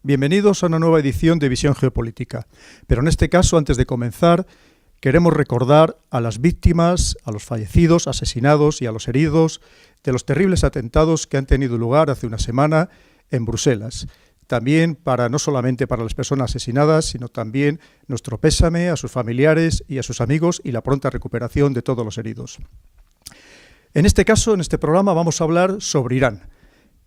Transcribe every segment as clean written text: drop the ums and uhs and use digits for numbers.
Bienvenidos a una nueva edición de Visión Geopolítica. Pero en este caso, antes de comenzar, queremos recordar a las víctimas, a los fallecidos, asesinados y a los heridos de los terribles atentados que han tenido lugar hace una semana en Bruselas. También no solamente para las personas asesinadas, sino también nuestro pésame a sus familiares y a sus amigos y la pronta recuperación de todos los heridos. En este caso, en este programa, vamos a hablar sobre Irán.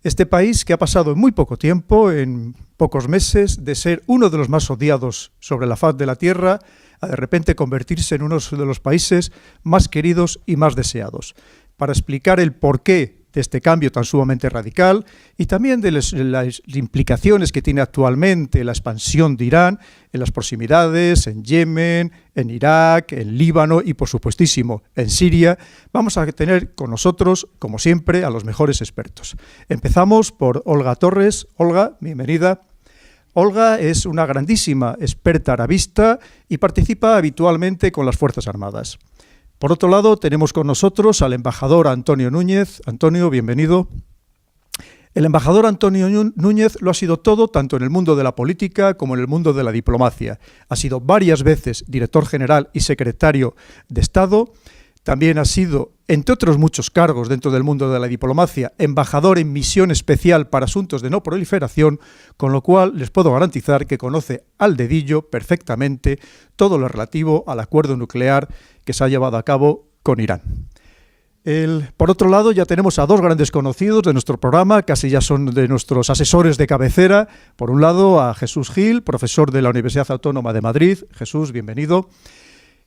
Este país que ha pasado en muy poco tiempo, en pocos meses, de ser uno de los más odiados sobre la faz de la Tierra, a de repente convertirse en uno de los países más queridos y más deseados. Para explicar el porqué de este cambio tan sumamente radical y también de las implicaciones que tiene actualmente la expansión de Irán en las proximidades, en Yemen, en Irak, en Líbano y, por supuestísimo, en Siria, vamos a tener con nosotros, como siempre, a los mejores expertos. Empezamos por Olga Torres. Olga, bienvenida. Olga es una grandísima experta arabista y participa habitualmente con las Fuerzas Armadas. Por otro lado, tenemos con nosotros al embajador Antonio Núñez. Antonio, bienvenido. El embajador Antonio Núñez lo ha sido todo, tanto en el mundo de la política como en el mundo de la diplomacia. Ha sido varias veces director general y secretario de Estado. También ha sido, entre otros muchos cargos dentro del mundo de la diplomacia, embajador en misión especial para asuntos de no proliferación, con lo cual les puedo garantizar que conoce al dedillo perfectamente todo lo relativo al acuerdo nuclear que se ha llevado a cabo con Irán. Por otro lado, ya tenemos a dos grandes conocidos de nuestro programa, casi ya son de nuestros asesores de cabecera. Por un lado, a Jesús Gil, profesor de la Universidad Autónoma de Madrid. Jesús, bienvenido.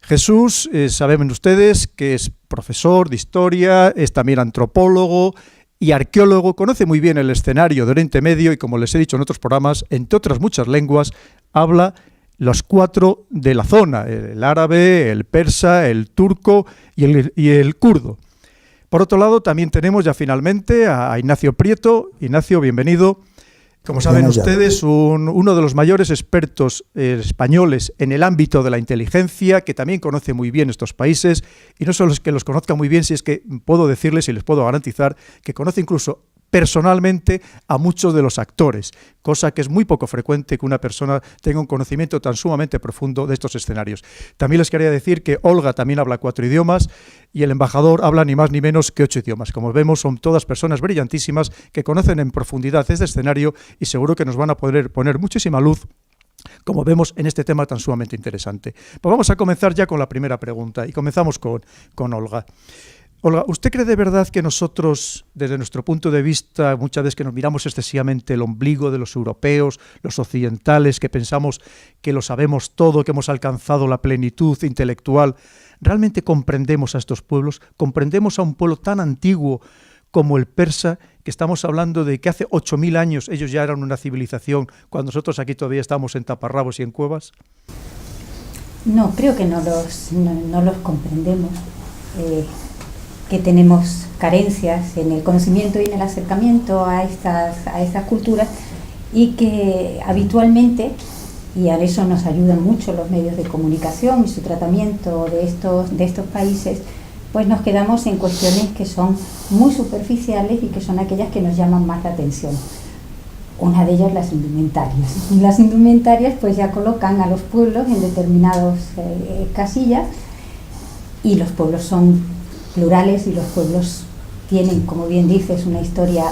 Jesús, saben ustedes que es profesor de historia, es también antropólogo y arqueólogo, conoce muy bien el escenario de Oriente Medio y, como les he dicho en otros programas, entre otras muchas lenguas, habla los cuatro de la zona: el árabe, el persa, el turco y el kurdo. Por otro lado, también tenemos ya finalmente a Ignacio Prieto. Ignacio, bienvenido. Como saben ustedes, uno de los mayores expertos españoles en el ámbito de la inteligencia, que también conoce muy bien estos países, y no solo es que los conozca muy bien, si es que puedo decirles y les puedo garantizar que conoce incluso personalmente a muchos de los actores, cosa que es muy poco frecuente que una persona tenga un conocimiento tan sumamente profundo de estos escenarios. También les quería decir que Olga también habla 4 idiomas y el embajador habla ni más ni menos que 8 idiomas. Como vemos, son todas personas brillantísimas que conocen en profundidad este escenario y seguro que nos van a poder poner muchísima luz, como vemos, en este tema tan sumamente interesante. Pues vamos a comenzar ya con la primera pregunta y comenzamos con Olga. Olga, ¿usted cree de verdad que nosotros, desde nuestro punto de vista, muchas veces que nos miramos excesivamente el ombligo de los europeos, los occidentales, que pensamos que lo sabemos todo, que hemos alcanzado la plenitud intelectual, realmente comprendemos a estos pueblos? ¿Comprendemos a un pueblo tan antiguo como el persa, que estamos hablando de que hace 8.000 años ellos ya eran una civilización, cuando nosotros aquí todavía estamos en taparrabos y en cuevas? No, creo que no los comprendemos. Que tenemos carencias en el conocimiento y en el acercamiento a estas culturas, y que habitualmente, y a eso nos ayudan mucho los medios de comunicación y su tratamiento de estos países, pues nos quedamos en cuestiones que son muy superficiales y que son aquellas que nos llaman más la atención. Una de ellas, las indumentarias. Y las indumentarias pues ya colocan a los pueblos en determinadas casillas, y los pueblos son plurales y los pueblos tienen, como bien dices, una historia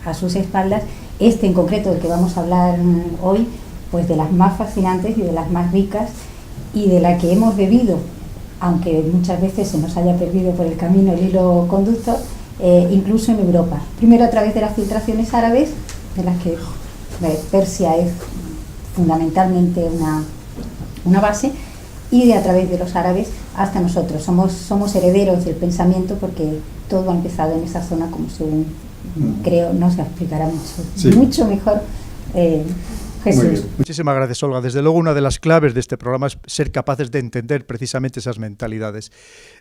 a sus espaldas. En concreto, del que vamos a hablar hoy, pues de las más fascinantes y de las más ricas, y de la que hemos bebido, aunque muchas veces se nos haya perdido por el camino el hilo conductor, incluso en Europa. Primero a través de las filtraciones árabes, de las que Persia es fundamentalmente una base, y a través de los árabes hasta nosotros. Somos herederos del pensamiento, porque todo ha empezado en esa zona, como según creo nos lo explicará mucho mejor Jesús. Muchísimas gracias, Olga. Desde luego, una de las claves de este programa es ser capaces de entender precisamente esas mentalidades.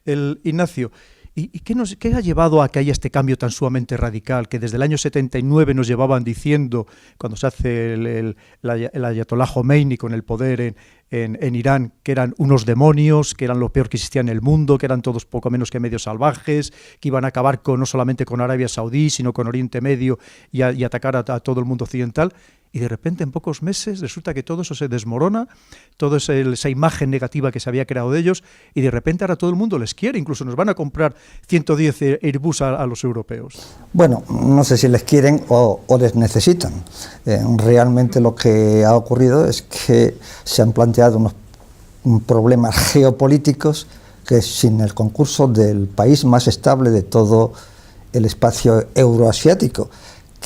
Ignacio, ¿y qué ha llevado a que haya este cambio tan sumamente radical, que desde el año 79 nos llevaban diciendo, cuando se hace el ayatolá Jomeini con el poder en Irán, que eran unos demonios, que eran lo peor que existía en el mundo, que eran todos poco menos que medios salvajes, que iban a acabar no solamente con Arabia Saudí, sino con Oriente Medio y atacar a todo el mundo occidental? y de repente en pocos meses resulta que todo eso se desmorona, toda esa imagen negativa que se había creado de ellos, y de repente ahora todo el mundo les quiere, incluso nos van a comprar 110 Airbus a los europeos. Bueno, no sé si les quieren o les necesitan. Realmente lo que ha ocurrido es que se han planteado unos problemas geopolíticos que sin el concurso del país más estable de todo el espacio euroasiático,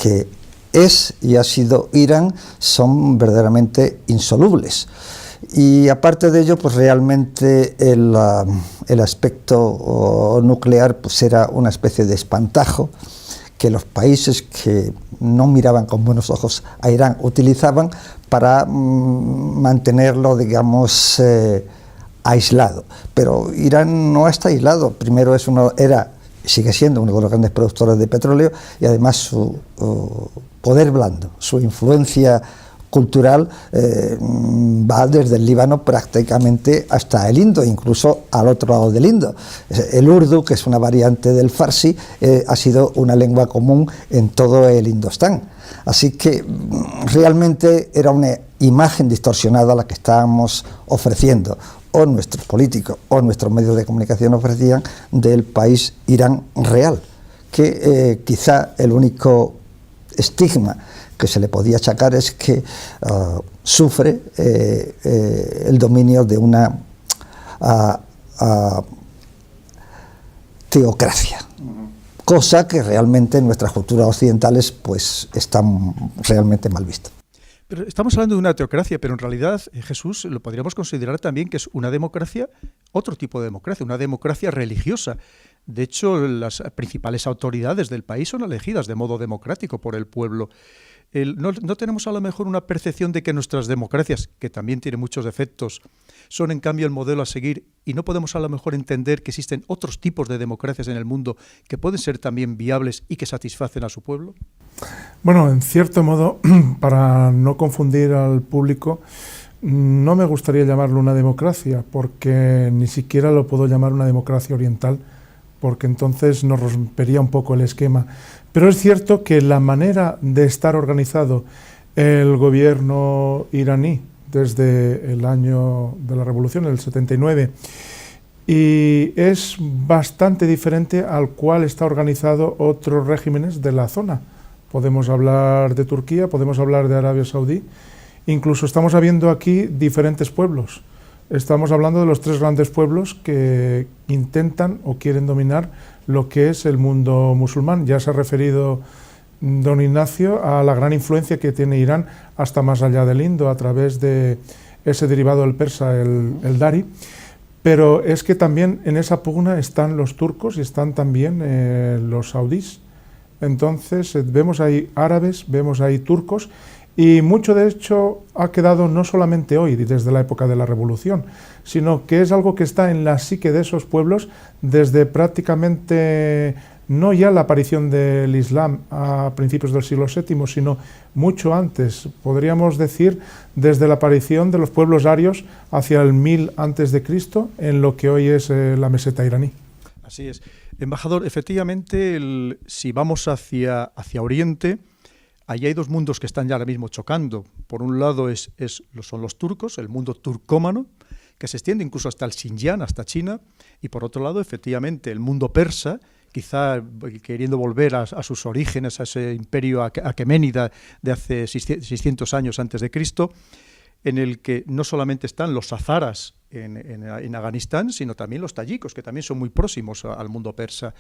que es y ha sido Irán, son verdaderamente insolubles. Y aparte de ello, pues realmente el aspecto nuclear pues era una especie de espantajo que los países que no miraban con buenos ojos a Irán utilizaban para mantenerlo, digamos, aislado. Pero Irán no está aislado. Primero sigue siendo uno de los grandes productores de petróleo, y además su poder blando, su influencia cultural va desde el Líbano prácticamente hasta el Indo, incluso al otro lado del Indo. El urdu, que es una variante del farsi, ha sido una lengua común en todo el Indostán. Así que realmente era una imagen distorsionada la que estábamos ofreciendo, o nuestros políticos o nuestros medios de comunicación ofrecían, del país Irán real, que quizá el único estigma que se le podía achacar es que sufre el dominio de una teocracia, cosa que realmente en nuestras culturas occidentales pues está realmente mal visto. Pero estamos hablando de una teocracia, pero en realidad, Jesús, lo podríamos considerar también que es una democracia, otro tipo de democracia, una democracia religiosa. De hecho, las principales autoridades del país son elegidas de modo democrático por el pueblo. No tenemos a lo mejor una percepción de que nuestras democracias, que también tienen muchos defectos, son en cambio el modelo a seguir, y no podemos a lo mejor entender que existen otros tipos de democracias en el mundo que pueden ser también viables y que satisfacen a su pueblo. Bueno, en cierto modo, para no confundir al público, no me gustaría llamarlo una democracia, porque ni siquiera lo puedo llamar una democracia oriental, porque entonces nos rompería un poco el esquema. Pero es cierto que la manera de estar organizado el gobierno iraní desde el año de la revolución, el 79, y es bastante diferente al cual está organizado otros regímenes de la zona. Podemos hablar de Turquía, podemos hablar de Arabia Saudí, incluso estamos viendo aquí diferentes pueblos. Estamos hablando de los 3 grandes pueblos que intentan o quieren dominar lo que es el mundo musulmán. Ya se ha referido don Ignacio a la gran influencia que tiene Irán hasta más allá del Indo a través de ese derivado del persa, el dari. Pero es que también en esa pugna están los turcos y están también los saudíes. Entonces vemos ahí árabes, vemos ahí turcos, y mucho de hecho ha quedado no solamente hoy, desde la época de la revolución, sino que es algo que está en la psique de esos pueblos desde prácticamente, no ya la aparición del Islam a principios del siglo VII, sino mucho antes, podríamos decir desde la aparición de los pueblos arios hacia el 1000 a.C. en lo que hoy es la meseta iraní. Así es. Embajador, efectivamente, si vamos hacia Oriente, allí hay 2 mundos que están ya ahora mismo chocando. Por un lado son los turcos, el mundo turcómano, que se extiende incluso hasta el Xinjiang, hasta China, y por otro lado, efectivamente, el mundo persa, quizá queriendo volver a sus orígenes, a ese imperio aqueménida de hace 600 años antes de Cristo, en el que no solamente están los hazaras en Afganistán, sino también los tayikos, que también son muy próximos al mundo persa.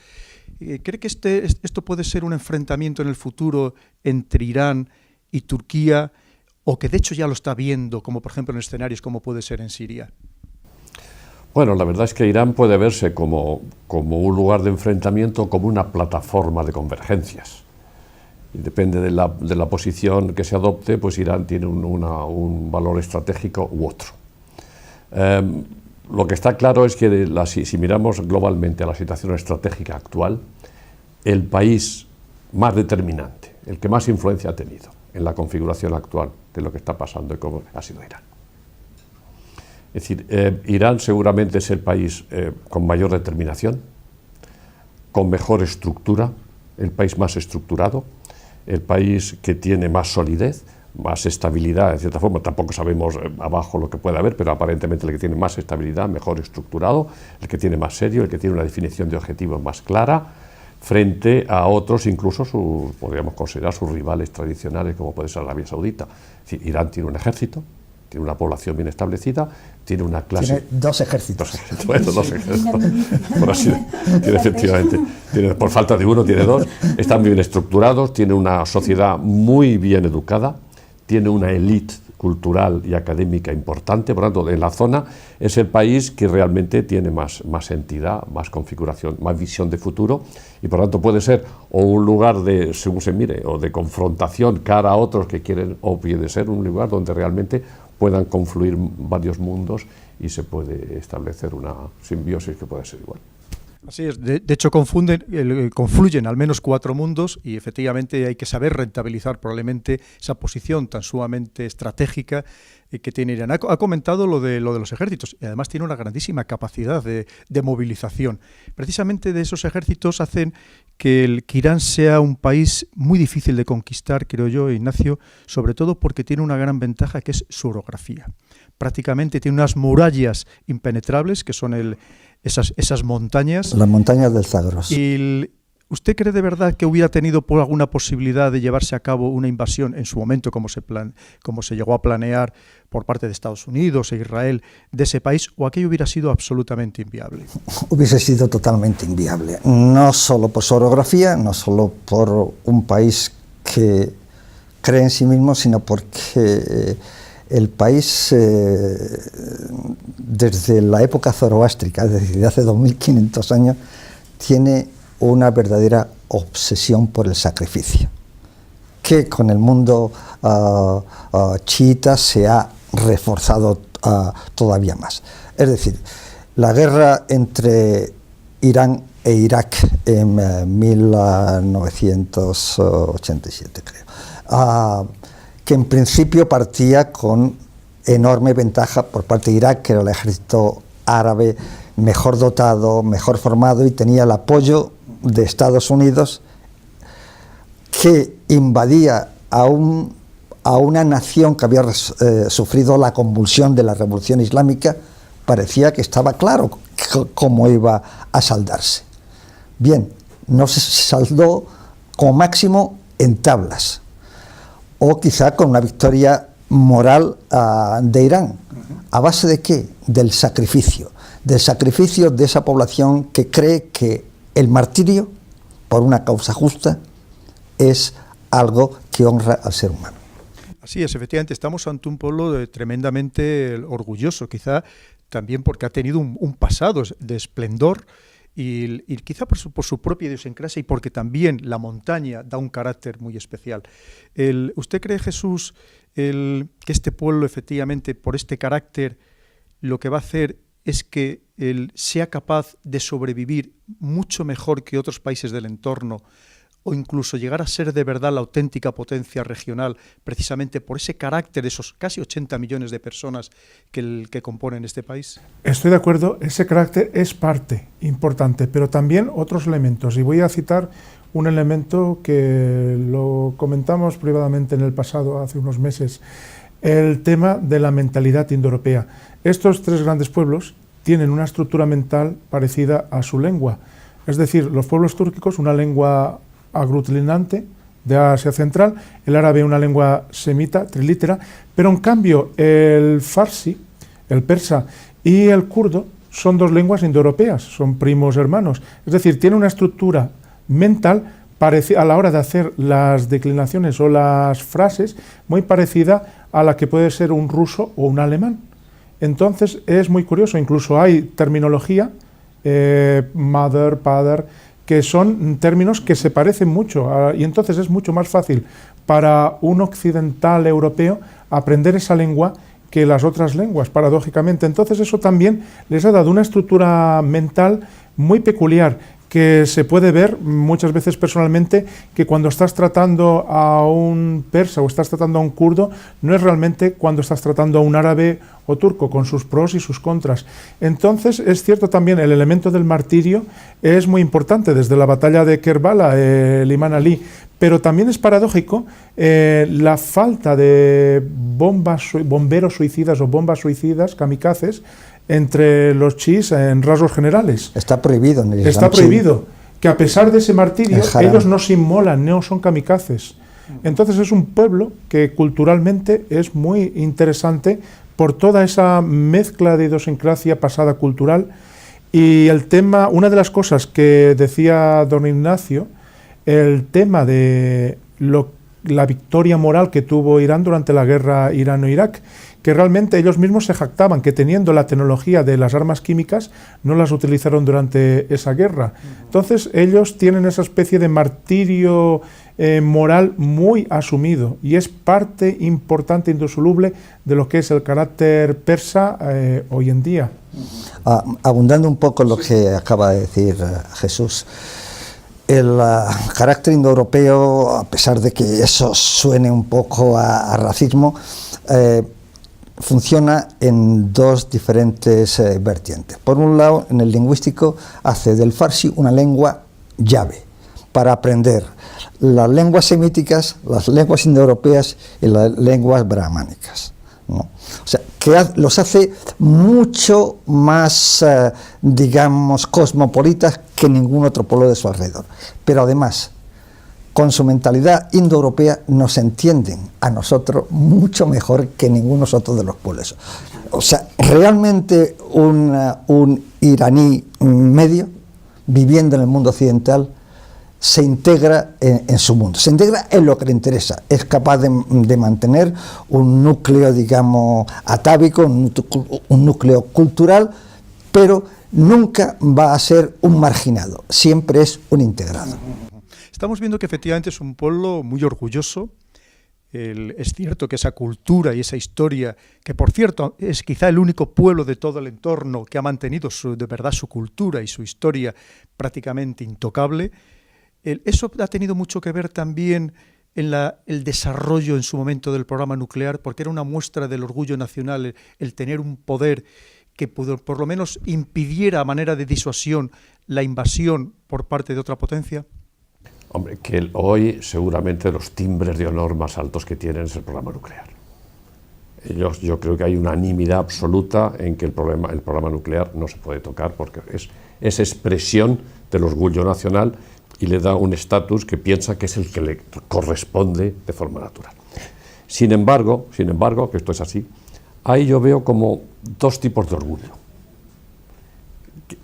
¿Cree que esto puede ser un enfrentamiento en el futuro entre Irán y Turquía, o que de hecho ya lo está viendo, como por ejemplo en escenarios como puede ser en Siria? Bueno, la verdad es que Irán puede verse como un lugar de enfrentamiento, como una plataforma de convergencias. Y depende de la posición que se adopte, pues Irán tiene un valor estratégico u otro. Lo que está claro es que si miramos globalmente a la situación estratégica actual, el país más determinante, el que más influencia ha tenido en la configuración actual de lo que está pasando ha sido Irán. Es decir, Irán seguramente es el país con mayor determinación, con mejor estructura, el país más estructurado, el país que tiene más solidez, más estabilidad, en cierta forma. Tampoco sabemos abajo lo que puede haber, pero aparentemente el que tiene más estabilidad, mejor estructurado, el que tiene más serio, el que tiene una definición de objetivos más clara, frente a otros, incluso podríamos considerar sus rivales tradicionales, como puede ser Arabia Saudita. Es decir, Irán tiene un ejército, tiene una población bien establecida, tiene una clase... Tiene dos ejércitos. Dos ejércitos. Por así, tiene, efectivamente, por falta de uno, tiene dos. Están bien estructurados, tiene una sociedad muy bien educada, tiene una élite cultural y académica importante. Por lo tanto, en la zona es el país que realmente tiene más entidad, más configuración, más visión de futuro, y por lo tanto puede ser o un lugar de, según se mire, o de confrontación cara a otros que quieren, o puede ser un lugar donde realmente puedan confluir varios mundos y se puede establecer una simbiosis que puede ser igual. Así es, de hecho confluyen al menos 4 mundos y efectivamente hay que saber rentabilizar probablemente esa posición tan sumamente estratégica que tiene Irán. Ha comentado lo de los ejércitos y además tiene una grandísima capacidad de movilización. Precisamente de esos ejércitos hacen que Irán sea un país muy difícil de conquistar, creo yo, Ignacio, sobre todo porque tiene una gran ventaja que es su orografía. Prácticamente tiene unas murallas impenetrables que son esas montañas. Las montañas del Zagros. Y ¿usted cree de verdad que hubiera tenido alguna posibilidad de llevarse a cabo una invasión en su momento, como se llegó a planear por parte de Estados Unidos e Israel, de ese país, o aquello hubiera sido absolutamente inviable? Hubiese sido totalmente inviable, no solo por su orografía, no solo por un país que cree en sí mismo, sino porque el país, desde la época zoroástrica, es decir, de hace 2500 años, tiene una verdadera obsesión por el sacrificio, que con el mundo chiita se ha reforzado todavía más. Es decir, la guerra entre Irán e Irak en 1987, creo, que en principio partía con enorme ventaja por parte de Irak, que era el ejército árabe mejor dotado, mejor formado y tenía el apoyo de Estados Unidos, que invadía a una nación que había sufrido la convulsión de la Revolución Islámica. Parecía que estaba claro cómo iba a saldarse. Bien, no se saldó como máximo en tablas, o quizá con una victoria moral de Irán. ¿A base de qué? Del sacrificio de esa población que cree que el martirio por una causa justa es algo que honra al ser humano. Así es, efectivamente, estamos ante un pueblo tremendamente orgulloso, quizá también porque ha tenido un pasado de esplendor y quizá por su propia idiosincrasia y porque también la montaña da un carácter muy especial. ¿Usted cree, Jesús, que este pueblo efectivamente, por este carácter, lo que va a hacer es que él sea capaz de sobrevivir mucho mejor que otros países del entorno o incluso llegar a ser de verdad la auténtica potencia regional, precisamente por ese carácter de esos casi 80 millones de personas que componen este país? Estoy de acuerdo, ese carácter es parte importante, pero también otros elementos. Y voy a citar un elemento que lo comentamos privadamente en el pasado, hace unos meses, el tema de la mentalidad indoeuropea. Estos 3 grandes pueblos tienen una estructura mental parecida a su lengua. Es decir, los pueblos túrquicos, una lengua aglutinante de Asia Central, el árabe una lengua semita, trilítera, pero en cambio el farsi, el persa y el kurdo son 2 lenguas indoeuropeas, son primos hermanos. Es decir, tiene una estructura mental a la hora de hacer las declinaciones o las frases muy parecida a la que puede ser un ruso o un alemán. Entonces es muy curioso, incluso hay terminología, mother, father, que son términos que se parecen mucho, y entonces es mucho más fácil para un occidental europeo aprender esa lengua que las otras lenguas, paradójicamente. Entonces eso también les ha dado una estructura mental muy peculiar, que se puede ver muchas veces personalmente que cuando estás tratando a un persa o estás tratando a un kurdo no es realmente cuando estás tratando a un árabe o turco, con sus pros y sus contras. Entonces es cierto también el elemento del martirio es muy importante desde la batalla de Kerbala, el Imam Ali, pero también es paradójico la falta de bomberos suicidas o bombas suicidas, kamikazes, entre los chiíes en rasgos generales. Está prohibido en el Islam. Está prohibido, que a pesar de ese martirio, ellos no se inmolan, no son kamikazes. Entonces es un pueblo que culturalmente es muy interesante por toda esa mezcla de idiosincrasia pasada cultural. Y el tema, una de las cosas que decía don Ignacio, el tema de la victoria moral que tuvo Irán durante la guerra Irano-Irak, que realmente ellos mismos se jactaban que teniendo la tecnología de las armas químicas no las utilizaron durante esa guerra. Entonces ellos tienen esa especie de martirio moral muy asumido y es parte importante, indisoluble de lo que es el carácter persa hoy en día. Abundando un poco en lo que acaba de decir Jesús, el carácter indoeuropeo, a pesar de que eso suene un poco a racismo, funciona en dos diferentes vertientes. Por un lado, en el lingüístico, hace del farsi una lengua llave para aprender las lenguas semíticas, las lenguas indoeuropeas y las lenguas brahmánicas, ¿no? O sea, que los hace mucho más, digamos, cosmopolitas que ningún otro pueblo de su alrededor. Pero además, con su mentalidad indoeuropea nos entienden a nosotros mucho mejor que ninguno otro de los pueblos. O sea, realmente un iraní medio, viviendo en el mundo occidental, se integra en su mundo, se integra en lo que le interesa, es capaz de mantener un núcleo, digamos, atávico, un núcleo cultural, pero nunca va a ser un marginado, siempre es un integrado. Estamos viendo que efectivamente es un pueblo muy orgulloso. Es cierto que esa cultura y esa historia, que por cierto es quizá el único pueblo de todo el entorno que ha mantenido de verdad su cultura y su historia prácticamente intocable, eso ha tenido mucho que ver también en el desarrollo en su momento del programa nuclear, porque era una muestra del orgullo nacional el tener un poder que por lo menos impidiera a manera de disuasión la invasión por parte de otra potencia. Hombre, que hoy seguramente los timbres de honor más altos que tienen es el programa nuclear. Yo creo que hay unanimidad absoluta en que el programa nuclear no se puede tocar porque es expresión del orgullo nacional y le da un estatus que piensa que es el que le corresponde de forma natural. Sin embargo, que esto es así, ahí yo veo como dos tipos de orgullo.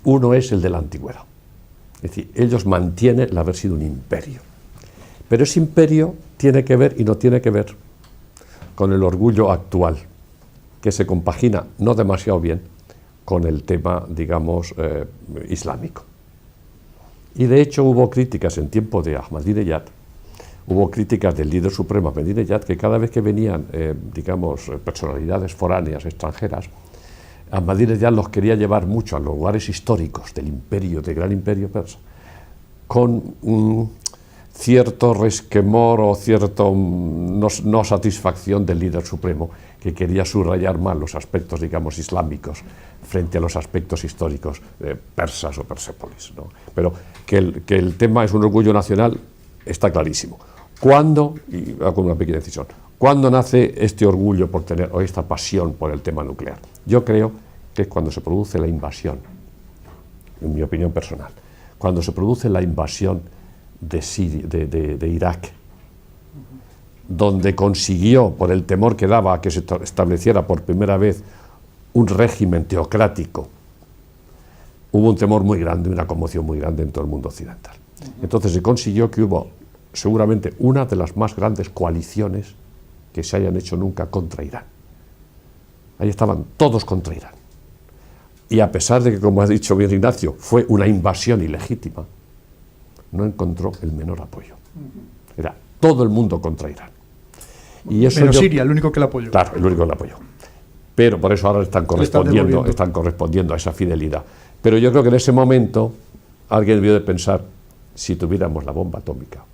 Uno es el de la antigüedad. Es decir, ellos mantienen el haber sido un imperio. Pero ese imperio tiene que ver y no tiene que ver con el orgullo actual, que se compagina no demasiado bien con el tema, digamos, islámico. Y de hecho hubo críticas en tiempo de Ahmadinejad, hubo críticas del líder supremo Ahmadinejad, que cada vez que venían, digamos, personalidades foráneas, extranjeras, Ahmadinejad los quería llevar mucho a los lugares históricos del imperio, del gran imperio persa, con un cierto resquemor o cierta no satisfacción del líder supremo, que quería subrayar más los aspectos, digamos, islámicos frente a los aspectos históricos persas o Persépolis, ¿no? Pero que el tema es un orgullo nacional está clarísimo. ¿Cuándo? Y hago una pequeña decisión. ¿Cuándo nace este orgullo por tener, o esta pasión por el tema nuclear? Yo creo que es cuando se produce la invasión, en mi opinión personal, cuando se produce la invasión de Irak, donde consiguió, por el temor que daba a que se estableciera por primera vez un régimen teocrático, hubo un temor muy grande, una conmoción muy grande en todo el mundo occidental. Entonces se consiguió que hubo seguramente una de las más grandes coaliciones que se hayan hecho nunca contra Irán. Ahí estaban todos contra Irán. Y a pesar de que, como ha dicho bien Ignacio, fue una invasión ilegítima, no encontró el menor apoyo. Era todo el mundo contra Irán. Y eso menos Siria, el único que la apoyó. Claro, el único que la apoyó. Pero por eso ahora están correspondiendo a esa fidelidad. Pero yo creo que en ese momento alguien debió de pensar, si tuviéramos la bomba atómica,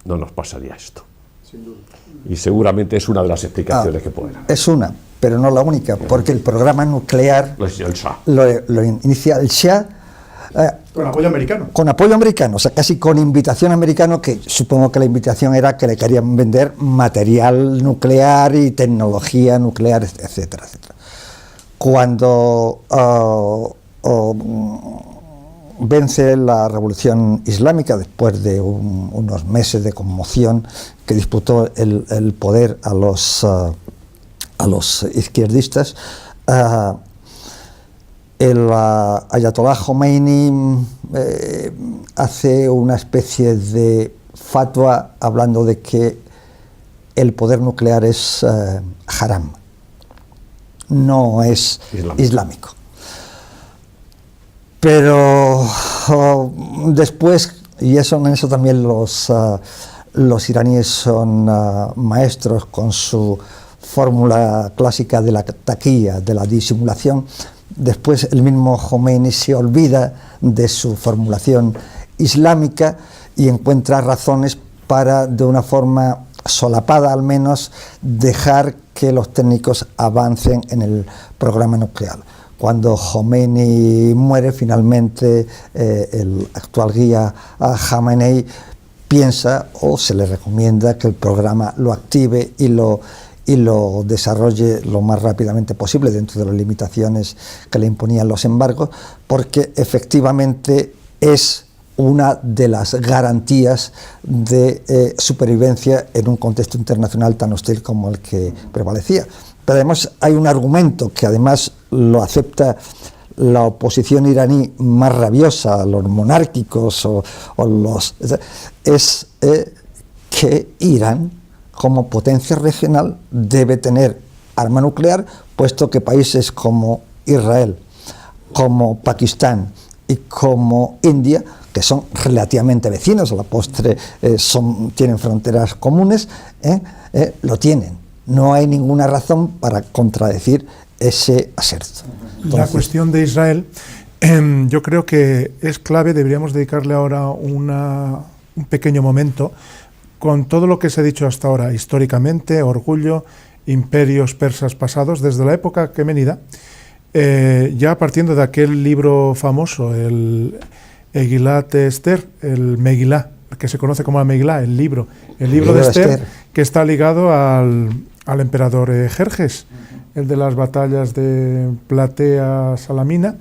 no nos pasaría esto. Sin duda. Y seguramente es una de las explicaciones que pueden haber. Es una, pero no la única, porque el programa nuclear lo inicia el Shah. Con apoyo americano. Con apoyo americano, o sea, casi con invitación americana, que supongo que la invitación era que le querían vender material nuclear y tecnología nuclear, etcétera, etcétera. Cuando vence la revolución islámica, después de unos meses de conmoción que disputó el poder a los izquierdistas, el Ayatollah Khomeini hace una especie de fatwa hablando de que el poder nuclear es haram, no es islámico. Pero después, y en eso también los iraníes son maestros con su fórmula clásica de la taquilla, de la disimulación. Después el mismo Khomeini se olvida de su formulación islámica y encuentra razones para, de una forma solapada al menos, dejar que los técnicos avancen en el programa nuclear. Cuando Khomeini muere, finalmente el actual guía Khamenei piensa, o se le recomienda, que el programa lo active y lo desarrolle lo más rápidamente posible dentro de las limitaciones que le imponían los embargos, porque efectivamente es una de las garantías de supervivencia en un contexto internacional tan hostil como el que prevalecía. Pero además hay un argumento que además lo acepta la oposición iraní más rabiosa, los monárquicos es que Irán, como potencia regional, debe tener arma nuclear, puesto que países como Israel, como Pakistán y como India, que son relativamente vecinos, a la postre tienen fronteras comunes, lo tienen. No hay ninguna razón para contradecir ese aserto. La cuestión de Israel, yo creo que es clave, deberíamos dedicarle ahora un pequeño momento con todo lo que se ha dicho hasta ahora, históricamente, orgullo, imperios persas pasados, desde la época aqueménida, ya partiendo de aquel libro famoso, el Egilat Esther, el Megilá, que se conoce como la Megilá, el libro de Esther, que está ligado al emperador Jerjes, el de las batallas de Platea Salamina,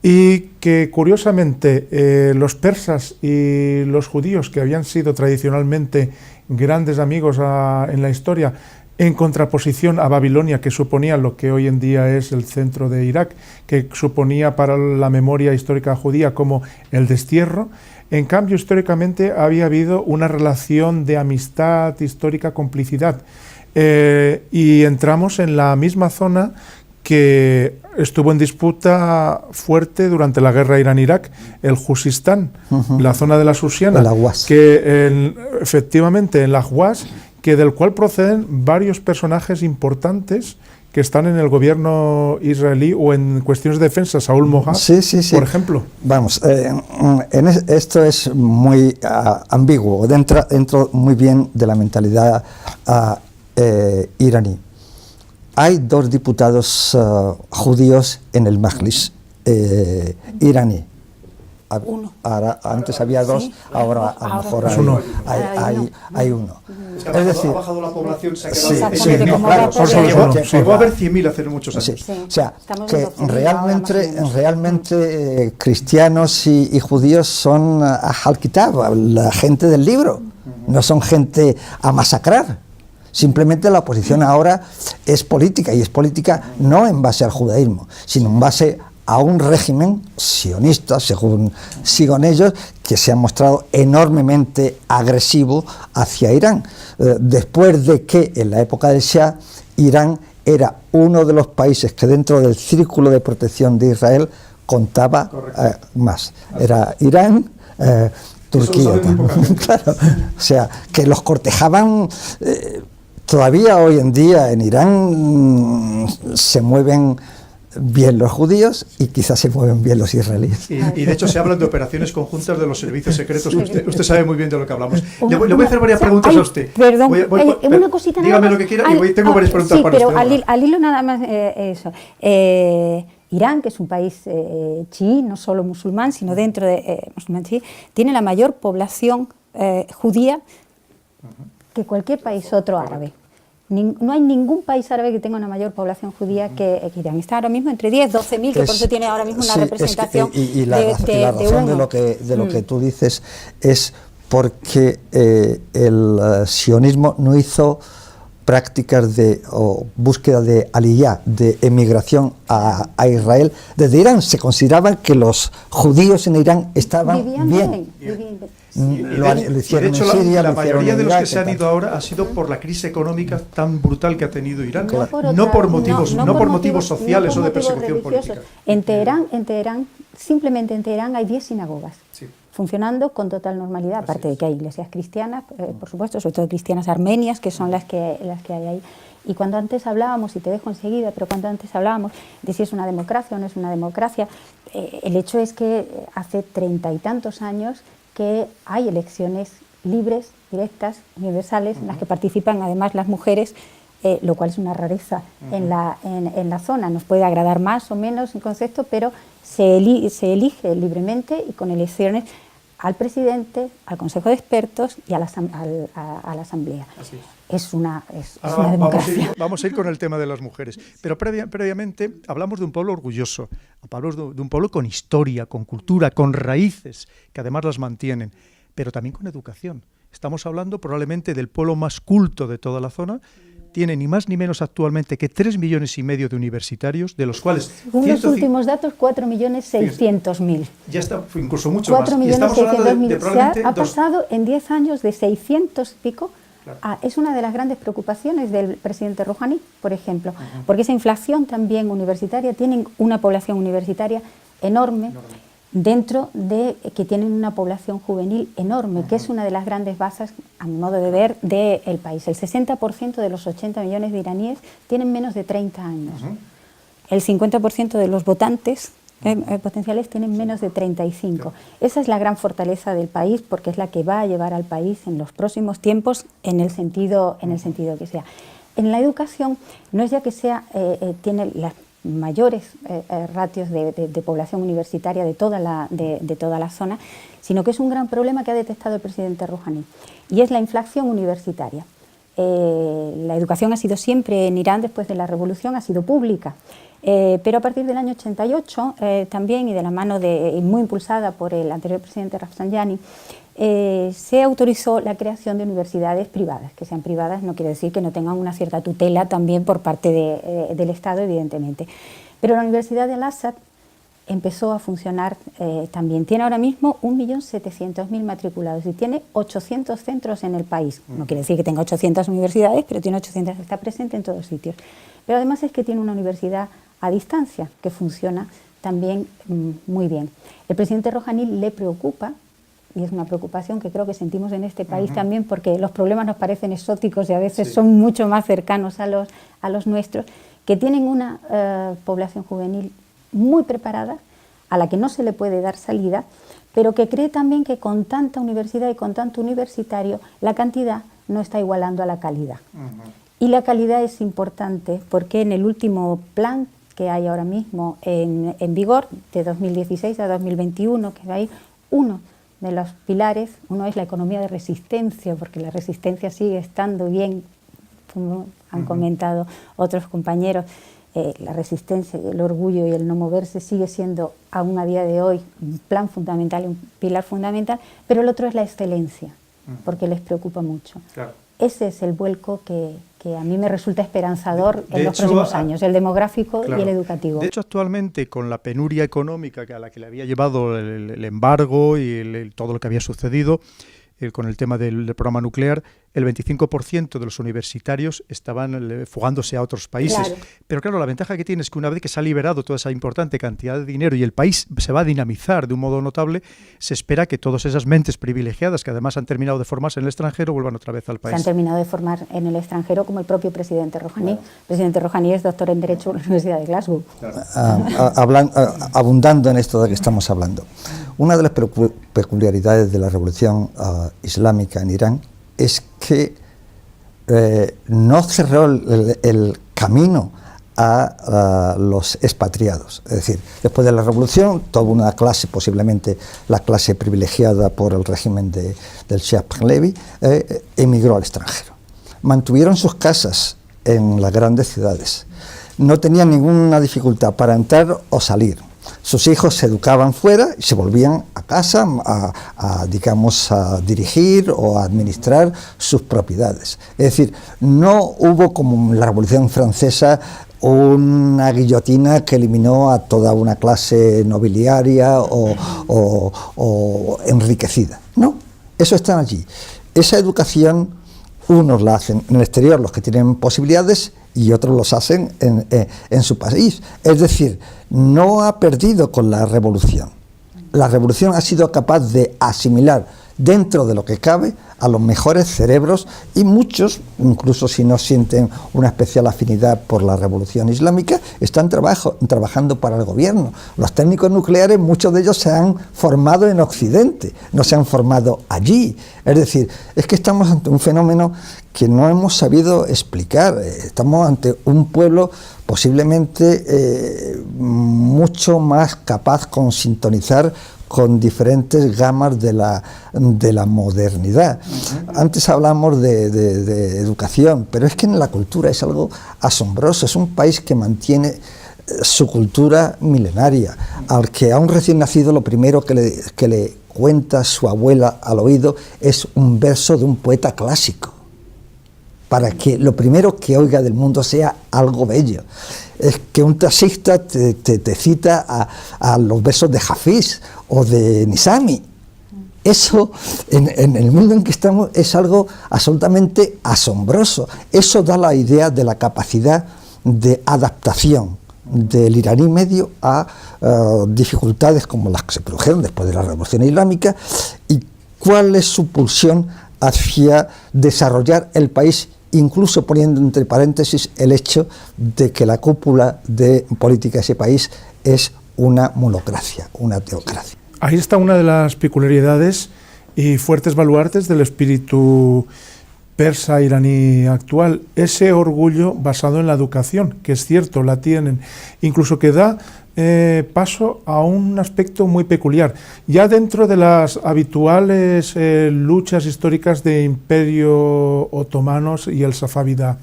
y que curiosamente los persas y los judíos, que habían sido tradicionalmente grandes amigos en la historia, en contraposición a Babilonia, que suponía lo que hoy en día es el centro de Irak, que suponía para la memoria histórica judía como el destierro, en cambio históricamente había habido una relación de amistad histórica, complicidad, y entramos en la misma zona que estuvo en disputa fuerte durante la guerra Irán-Irak, el Juzistán, la zona de la Susiana, que efectivamente en la Ahwaz, que del cual proceden varios personajes importantes que están en el gobierno israelí o en cuestiones de defensa, Saúl Mohad, por ejemplo. Vamos, esto es muy ambiguo, dentro muy bien de la mentalidad iraní. Hay dos diputados judíos en el Majlis iraní. Antes había dos, sí, ahora a lo mejor hay uno. Es decir, ha bajado la población, se ha quedado llegó a haber 100.000 hace muchos años. Sí. O sea, que realmente cristianos y judíos son Ahl Kitab, la gente del libro, no son gente a masacrar. Simplemente la oposición ahora es política, y es política no en base al judaísmo, sino en base a un régimen sionista, según sigan ellos, que se ha mostrado enormemente agresivo hacia Irán. Después de que en la época del Shah, Irán era uno de los países que dentro del círculo de protección de Israel contaba más. Era Irán, Turquía. Claro, o sea, que los cortejaban. Todavía hoy en día en Irán se mueven bien los judíos y quizás se mueven bien los israelíes. Y de hecho se hablan de operaciones conjuntas de los servicios secretos. Usted sabe muy bien de lo que hablamos. Le voy a hacer varias preguntas a usted. Perdón, una cosita nada dígame más. lo que quiera y tengo varias preguntas sí, para pero usted. al hilo nada más eso. Irán, que es un país chií, no solo musulmán, sino dentro de musulmán chií, tiene la mayor población judía que cualquier país otro árabe. No hay ningún país árabe que tenga una mayor población judía que Irán. Está ahora mismo entre 10, 12.000, que por eso tiene ahora mismo una representación la razón de lo que tú dices es porque el sionismo no hizo prácticas de búsqueda de aliyá, de emigración a Israel. Desde Irán se consideraban que los judíos en Irán estaban bien. Lo hicieron de hecho, en Siria, la mayoría de los que se han Irak, ido ahora ha sido por la crisis económica tan brutal que ha tenido Irán, Claro. no por motivos sociales o de persecución política. En Teherán, simplemente en Teherán hay 10 sinagogas. Sí. Funcionando con total normalidad, aparte de que hay iglesias cristianas, por supuesto, sobre todo cristianas armenias, que son las que hay ahí. Y cuando antes hablábamos, y te dejo enseguida, pero cuando antes hablábamos de si es una democracia o no es una democracia, el hecho es que hace 30 y tantos años que hay elecciones libres, directas, universales, en las que participan además las mujeres, lo cual es una rareza en la zona. Nos puede agradar más o menos el concepto, pero se elige libremente y con elecciones al presidente, al Consejo de Expertos y a la Asamblea. Así Es una Ahora democracia. vamos a ir con el tema de las mujeres. Pero previamente hablamos de un pueblo orgulloso, hablamos de un pueblo con historia, con cultura, con raíces, que además las mantienen, pero también con educación. Estamos hablando probablemente del pueblo más culto de toda la zona. Tiene ni más ni menos actualmente que 3,5 millones de universitarios, de los cuales... Según los últimos datos, 4.600.000. Ya está, incluso mucho 4.600.000. Ha pasado en 10 años de 600 y pico. Claro. Es una de las grandes preocupaciones del presidente Rouhani, por ejemplo, porque esa inflación también universitaria, tienen una población universitaria enorme. Dentro de que tienen una población juvenil enorme, que es una de las grandes bases, a mi modo de ver, del país. El 60% de los 80 millones de iraníes tienen menos de 30 años. El 50% de los votantes potenciales tienen menos de 35. Esa es la gran fortaleza del país, porque es la que va a llevar al país en los próximos tiempos en el sentido que sea. En la educación, no es ya que sea, tiene las mayores ratios de población universitaria de toda la zona, sino que es un gran problema que ha detectado el presidente Rouhani, y es la inflación universitaria. La educación ha sido siempre en Irán, después de la revolución, ha sido pública, pero a partir del año 88 también, y de la mano muy impulsada por el anterior presidente Rafsanjani, se autorizó la creación de universidades privadas. Que sean privadas no quiere decir que no tengan una cierta tutela también por parte del Estado, evidentemente. Pero la Universidad de Al-Azhar empezó a funcionar también. Tiene ahora mismo 1.700.000 matriculados y tiene 800 centros en el país. No quiere decir que tenga 800 universidades, pero tiene 800, está presente en todos sitios. Pero además es que tiene una universidad a distancia que funciona también muy bien. El presidente Rouhani le preocupa, y es una preocupación que creo que sentimos en este país también, porque los problemas nos parecen exóticos y a veces son mucho más cercanos a los nuestros, que tienen una población juvenil muy preparada, a la que no se le puede dar salida, pero que cree también que con tanta universidad y con tanto universitario, la cantidad no está igualando a la calidad. Y la calidad es importante porque en el último plan que hay ahora mismo en vigor, de 2016 a 2021, que va a ir uno de los pilares, uno es la economía de resistencia, porque la resistencia sigue estando bien, como han comentado otros compañeros, la resistencia, el orgullo y el no moverse sigue siendo aún a día de hoy un plan fundamental, un pilar fundamental, pero el otro es la excelencia, porque les preocupa mucho. Claro. Ese es el vuelco que a mí me resulta esperanzador en los próximos años, el demográfico y el educativo. De hecho, actualmente, con la penuria económica a la que le había llevado el embargo y todo lo que había sucedido con el tema del programa nuclear, el 25% de los universitarios estaban fugándose a otros países. Claro. Pero claro, la ventaja que tiene es que una vez que se ha liberado toda esa importante cantidad de dinero y el país se va a dinamizar de un modo notable, se espera que todas esas mentes privilegiadas, que además han terminado de formarse en el extranjero, vuelvan otra vez al país. Se han terminado de formar en el extranjero, como el propio presidente Rouhani. El presidente Rouhani es doctor en Derecho en la Universidad de Glasgow. Abundando en esto de que estamos hablando, una de las peculiaridades de la revolución islámica en Irán es que no cerró el camino a los expatriados. Es decir, después de la revolución, toda una clase, posiblemente la clase privilegiada por el régimen del Shah Pahlavi, emigró al extranjero. Mantuvieron sus casas en las grandes ciudades. No tenían ninguna dificultad para entrar o salir. Sus hijos se educaban fuera y se volvían a casa digamos, a dirigir o a administrar sus propiedades. Es decir, no hubo, como en la Revolución Francesa, una guillotina que eliminó a toda una clase nobiliaria o enriquecida. No, eso está allí. Esa educación, unos la hacen en el exterior, los que tienen posibilidades, y otros los hacen en su país. Es decir, no ha perdido con la revolución. La revolución ha sido capaz de asimilar dentro de lo que cabe a los mejores cerebros, y muchos, incluso si no sienten una especial afinidad por la revolución islámica, están trabajando para el gobierno. Los técnicos nucleares, muchos de ellos se han formado en Occidente, no se han formado allí. Es decir, es que estamos ante un fenómeno que no hemos sabido explicar. Estamos ante un pueblo posiblemente mucho más capaz con sintonizar con diferentes gamas de la modernidad. Antes hablamos de educación, pero es que en la cultura es algo asombroso. Es un país que mantiene su cultura milenaria, al que a un recién nacido lo primero que le cuenta su abuela al oído es un verso de un poeta clásico, para que lo primero que oiga del mundo sea algo bello. Es que un taxista te cita a los versos de Hafiz o de Nizami. Eso, en el mundo en que estamos, es algo absolutamente asombroso. Eso da la idea de la capacidad de adaptación del iraní medio a dificultades como las que se produjeron después de la Revolución Islámica, y cuál es su pulsión hacia desarrollar el país, incluso poniendo entre paréntesis el hecho de que la cúpula de política de ese país es una monocracia, una teocracia. Ahí está una de las peculiaridades y fuertes baluartes del espíritu persa iraní actual, ese orgullo basado en la educación, que es cierto, la tienen, incluso que da paso a un aspecto muy peculiar. Ya dentro de las habituales luchas históricas de Imperio Otomanos y el Safávida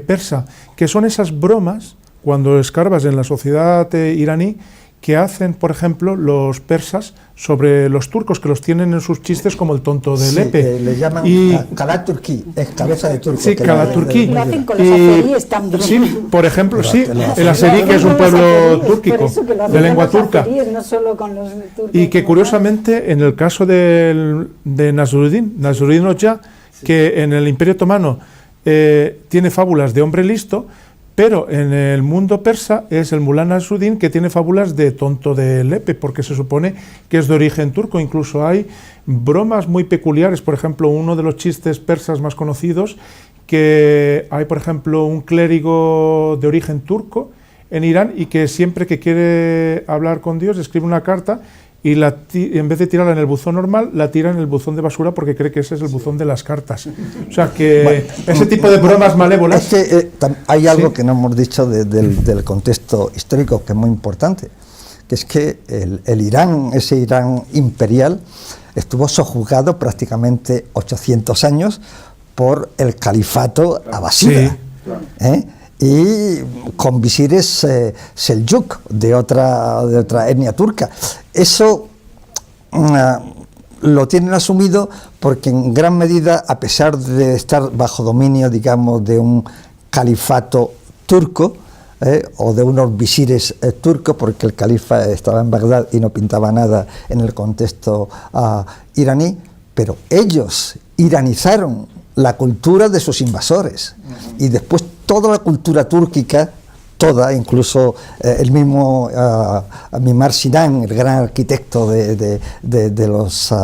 persa, que son esas bromas, cuando escarbas en la sociedad iraní, que hacen, por ejemplo, los persas sobre los turcos, que los tienen en sus chistes como el tonto de Lepe. Le llaman Kalaturki, es cabeza de turco. Sí, Kalaturki. Lo hacen con los azeríes también. Sí, por ejemplo, sí, el azerí, que es un pueblo túrquico, de lengua turca. No solo con los turcos, y que curiosamente, en el caso de Nasruddin Hoxha, que en el Imperio Otomano tiene fábulas de hombre listo, pero en el mundo persa es el Mulá Nasruddin que tiene fábulas de tonto de Lepe, porque se supone que es de origen turco. Incluso hay bromas muy peculiares. Por ejemplo, uno de los chistes persas más conocidos, que hay, por ejemplo, un clérigo de origen turco en Irán, y que siempre que quiere hablar con Dios escribe una carta y en vez de tirarla en el buzón normal, la tira en el buzón de basura, porque cree que ese es el buzón de las cartas. O sea que bueno, ese tipo de bromas malévolas... Es que hay algo que no hemos dicho del contexto histórico, que es muy importante, que es que el Irán, ese Irán imperial, estuvo sojuzgado prácticamente 800 años por el califato abasida. Sí. Y con visires Seljuk, de otra etnia turca. Eso lo tienen asumido porque en gran medida, a pesar de estar bajo dominio, digamos, de un califato turco, o de unos visires turcos, porque el califa estaba en Bagdad y no pintaba nada en el contexto iraní, pero ellos iranizaron la cultura de sus invasores. Y después toda la cultura túrquica, toda, incluso el mismo Mimar Sinan, el gran arquitecto de los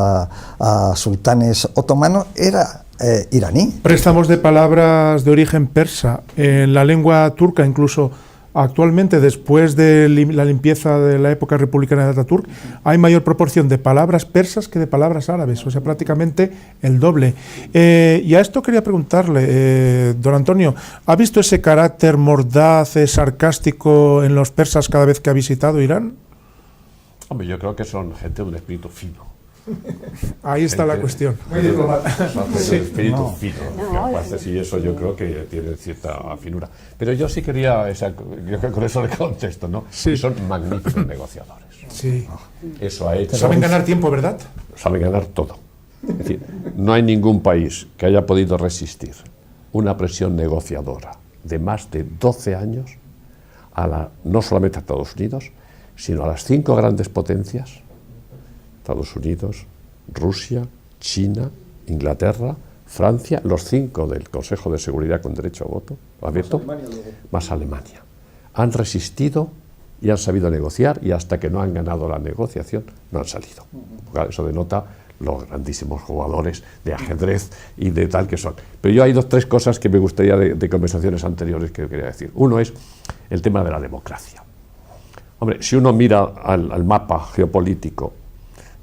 sultanes otomanos, era iraní. Préstamos de palabras de origen persa. En la lengua turca, incluso actualmente, después de la limpieza de la época republicana de Ataturk, hay mayor proporción de palabras persas que de palabras árabes, o sea, prácticamente el doble. Y a esto quería preguntarle, don Antonio, ¿ha visto ese carácter mordaz, sarcástico en los persas cada vez que ha visitado Irán? Hombre, yo creo que son gente de un espíritu fino. Ahí está la cuestión. Muy diplomático. Espíritu fino. Y eso yo creo que tiene cierta finura. Pero yo sí quería, yo creo que con eso le contesto, ¿no? Sí. Son magníficos negociadores. Sí. Eso ha hecho. Saben ganar tiempo, ¿verdad? Saben ganar todo. Es decir, no hay ningún país que haya podido resistir una presión negociadora de más de 12 años no solamente a Estados Unidos, sino a las 5 grandes potencias: Estados Unidos, Rusia, China, Inglaterra, Francia, los 5 del Consejo de Seguridad con derecho a veto, más Alemania. Han resistido y han sabido negociar, y hasta que no han ganado la negociación no han salido. Eso denota los grandísimos jugadores de ajedrez y de tal que son. Pero yo hay 3 cosas que me gustaría de conversaciones anteriores que quería decir. Uno es el tema de la democracia. Hombre, si uno mira al mapa geopolítico,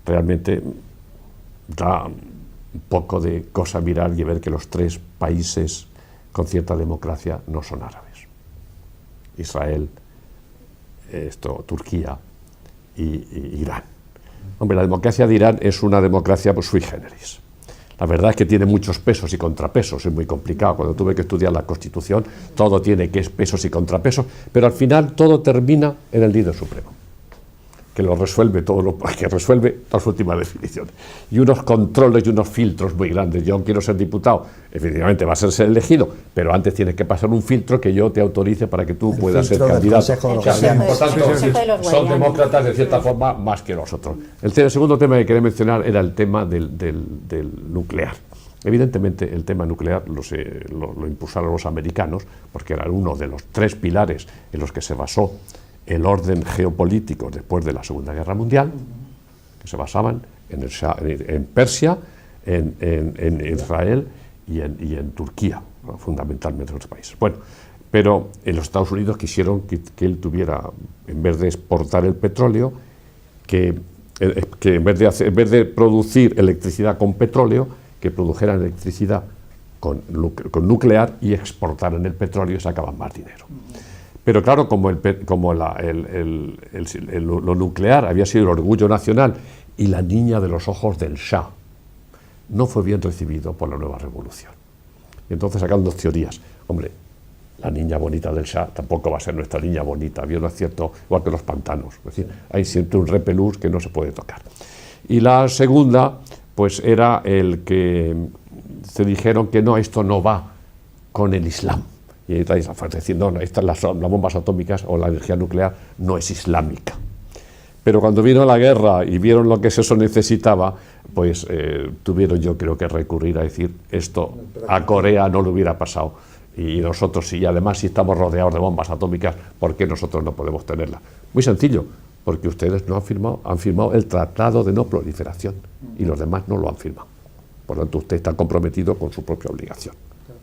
realmente da un poco de cosa mirar y ver que los 3 países con cierta democracia no son árabes: Israel, Turquía y Irán. Hombre, la democracia de Irán es una democracia sui generis. La verdad es que tiene muchos pesos y contrapesos, es muy complicado. Cuando tuve que estudiar la Constitución, todo tiene que es pesos y contrapesos, pero al final todo termina en el líder supremo, que lo resuelve todo, que resuelve las últimas definiciones. Y unos controles y unos filtros muy grandes. Yo quiero ser diputado, efectivamente va a ser elegido, pero antes tienes que pasar un filtro que yo te autorice para que tú puedas ser candidato. Por tanto, son demócratas de cierta forma más que los otros. El segundo tema que quería mencionar era el tema del nuclear. Evidentemente el tema nuclear lo impulsaron los americanos, porque era uno de los 3 pilares en los que se basó el orden geopolítico después de la Segunda Guerra Mundial, que se basaban en Persia, en Israel y en Turquía, fundamentalmente en otros países. Bueno, pero en los Estados Unidos quisieron que él tuviera, en vez de exportar el petróleo, que en vez de producir electricidad con petróleo, que produjeran electricidad con nuclear y exportaran el petróleo y sacaban más dinero. Pero claro, como lo nuclear había sido el orgullo nacional y la niña de los ojos del Shah, no fue bien recibido por la nueva revolución. Y entonces sacaron 2 teorías. Hombre, la niña bonita del Shah tampoco va a ser nuestra niña bonita. Había un acierto, igual que los pantanos. Es decir, hay siempre un repelús que no se puede tocar. Y la segunda, pues era el que se dijeron que no, esto no va con el Islam. Y es decir, no, las bombas atómicas o la energía nuclear no es islámica. Pero cuando vino la guerra y vieron lo que eso necesitaba, pues tuvieron, yo creo, que recurrir a decir, esto a Corea no le hubiera pasado, y nosotros sí, y además si estamos rodeados de bombas atómicas, ¿por qué nosotros no podemos tenerlas? Muy sencillo, porque ustedes no han firmado el Tratado de No Proliferación, y los demás no lo han firmado. Por lo tanto, usted está comprometido con su propia obligación.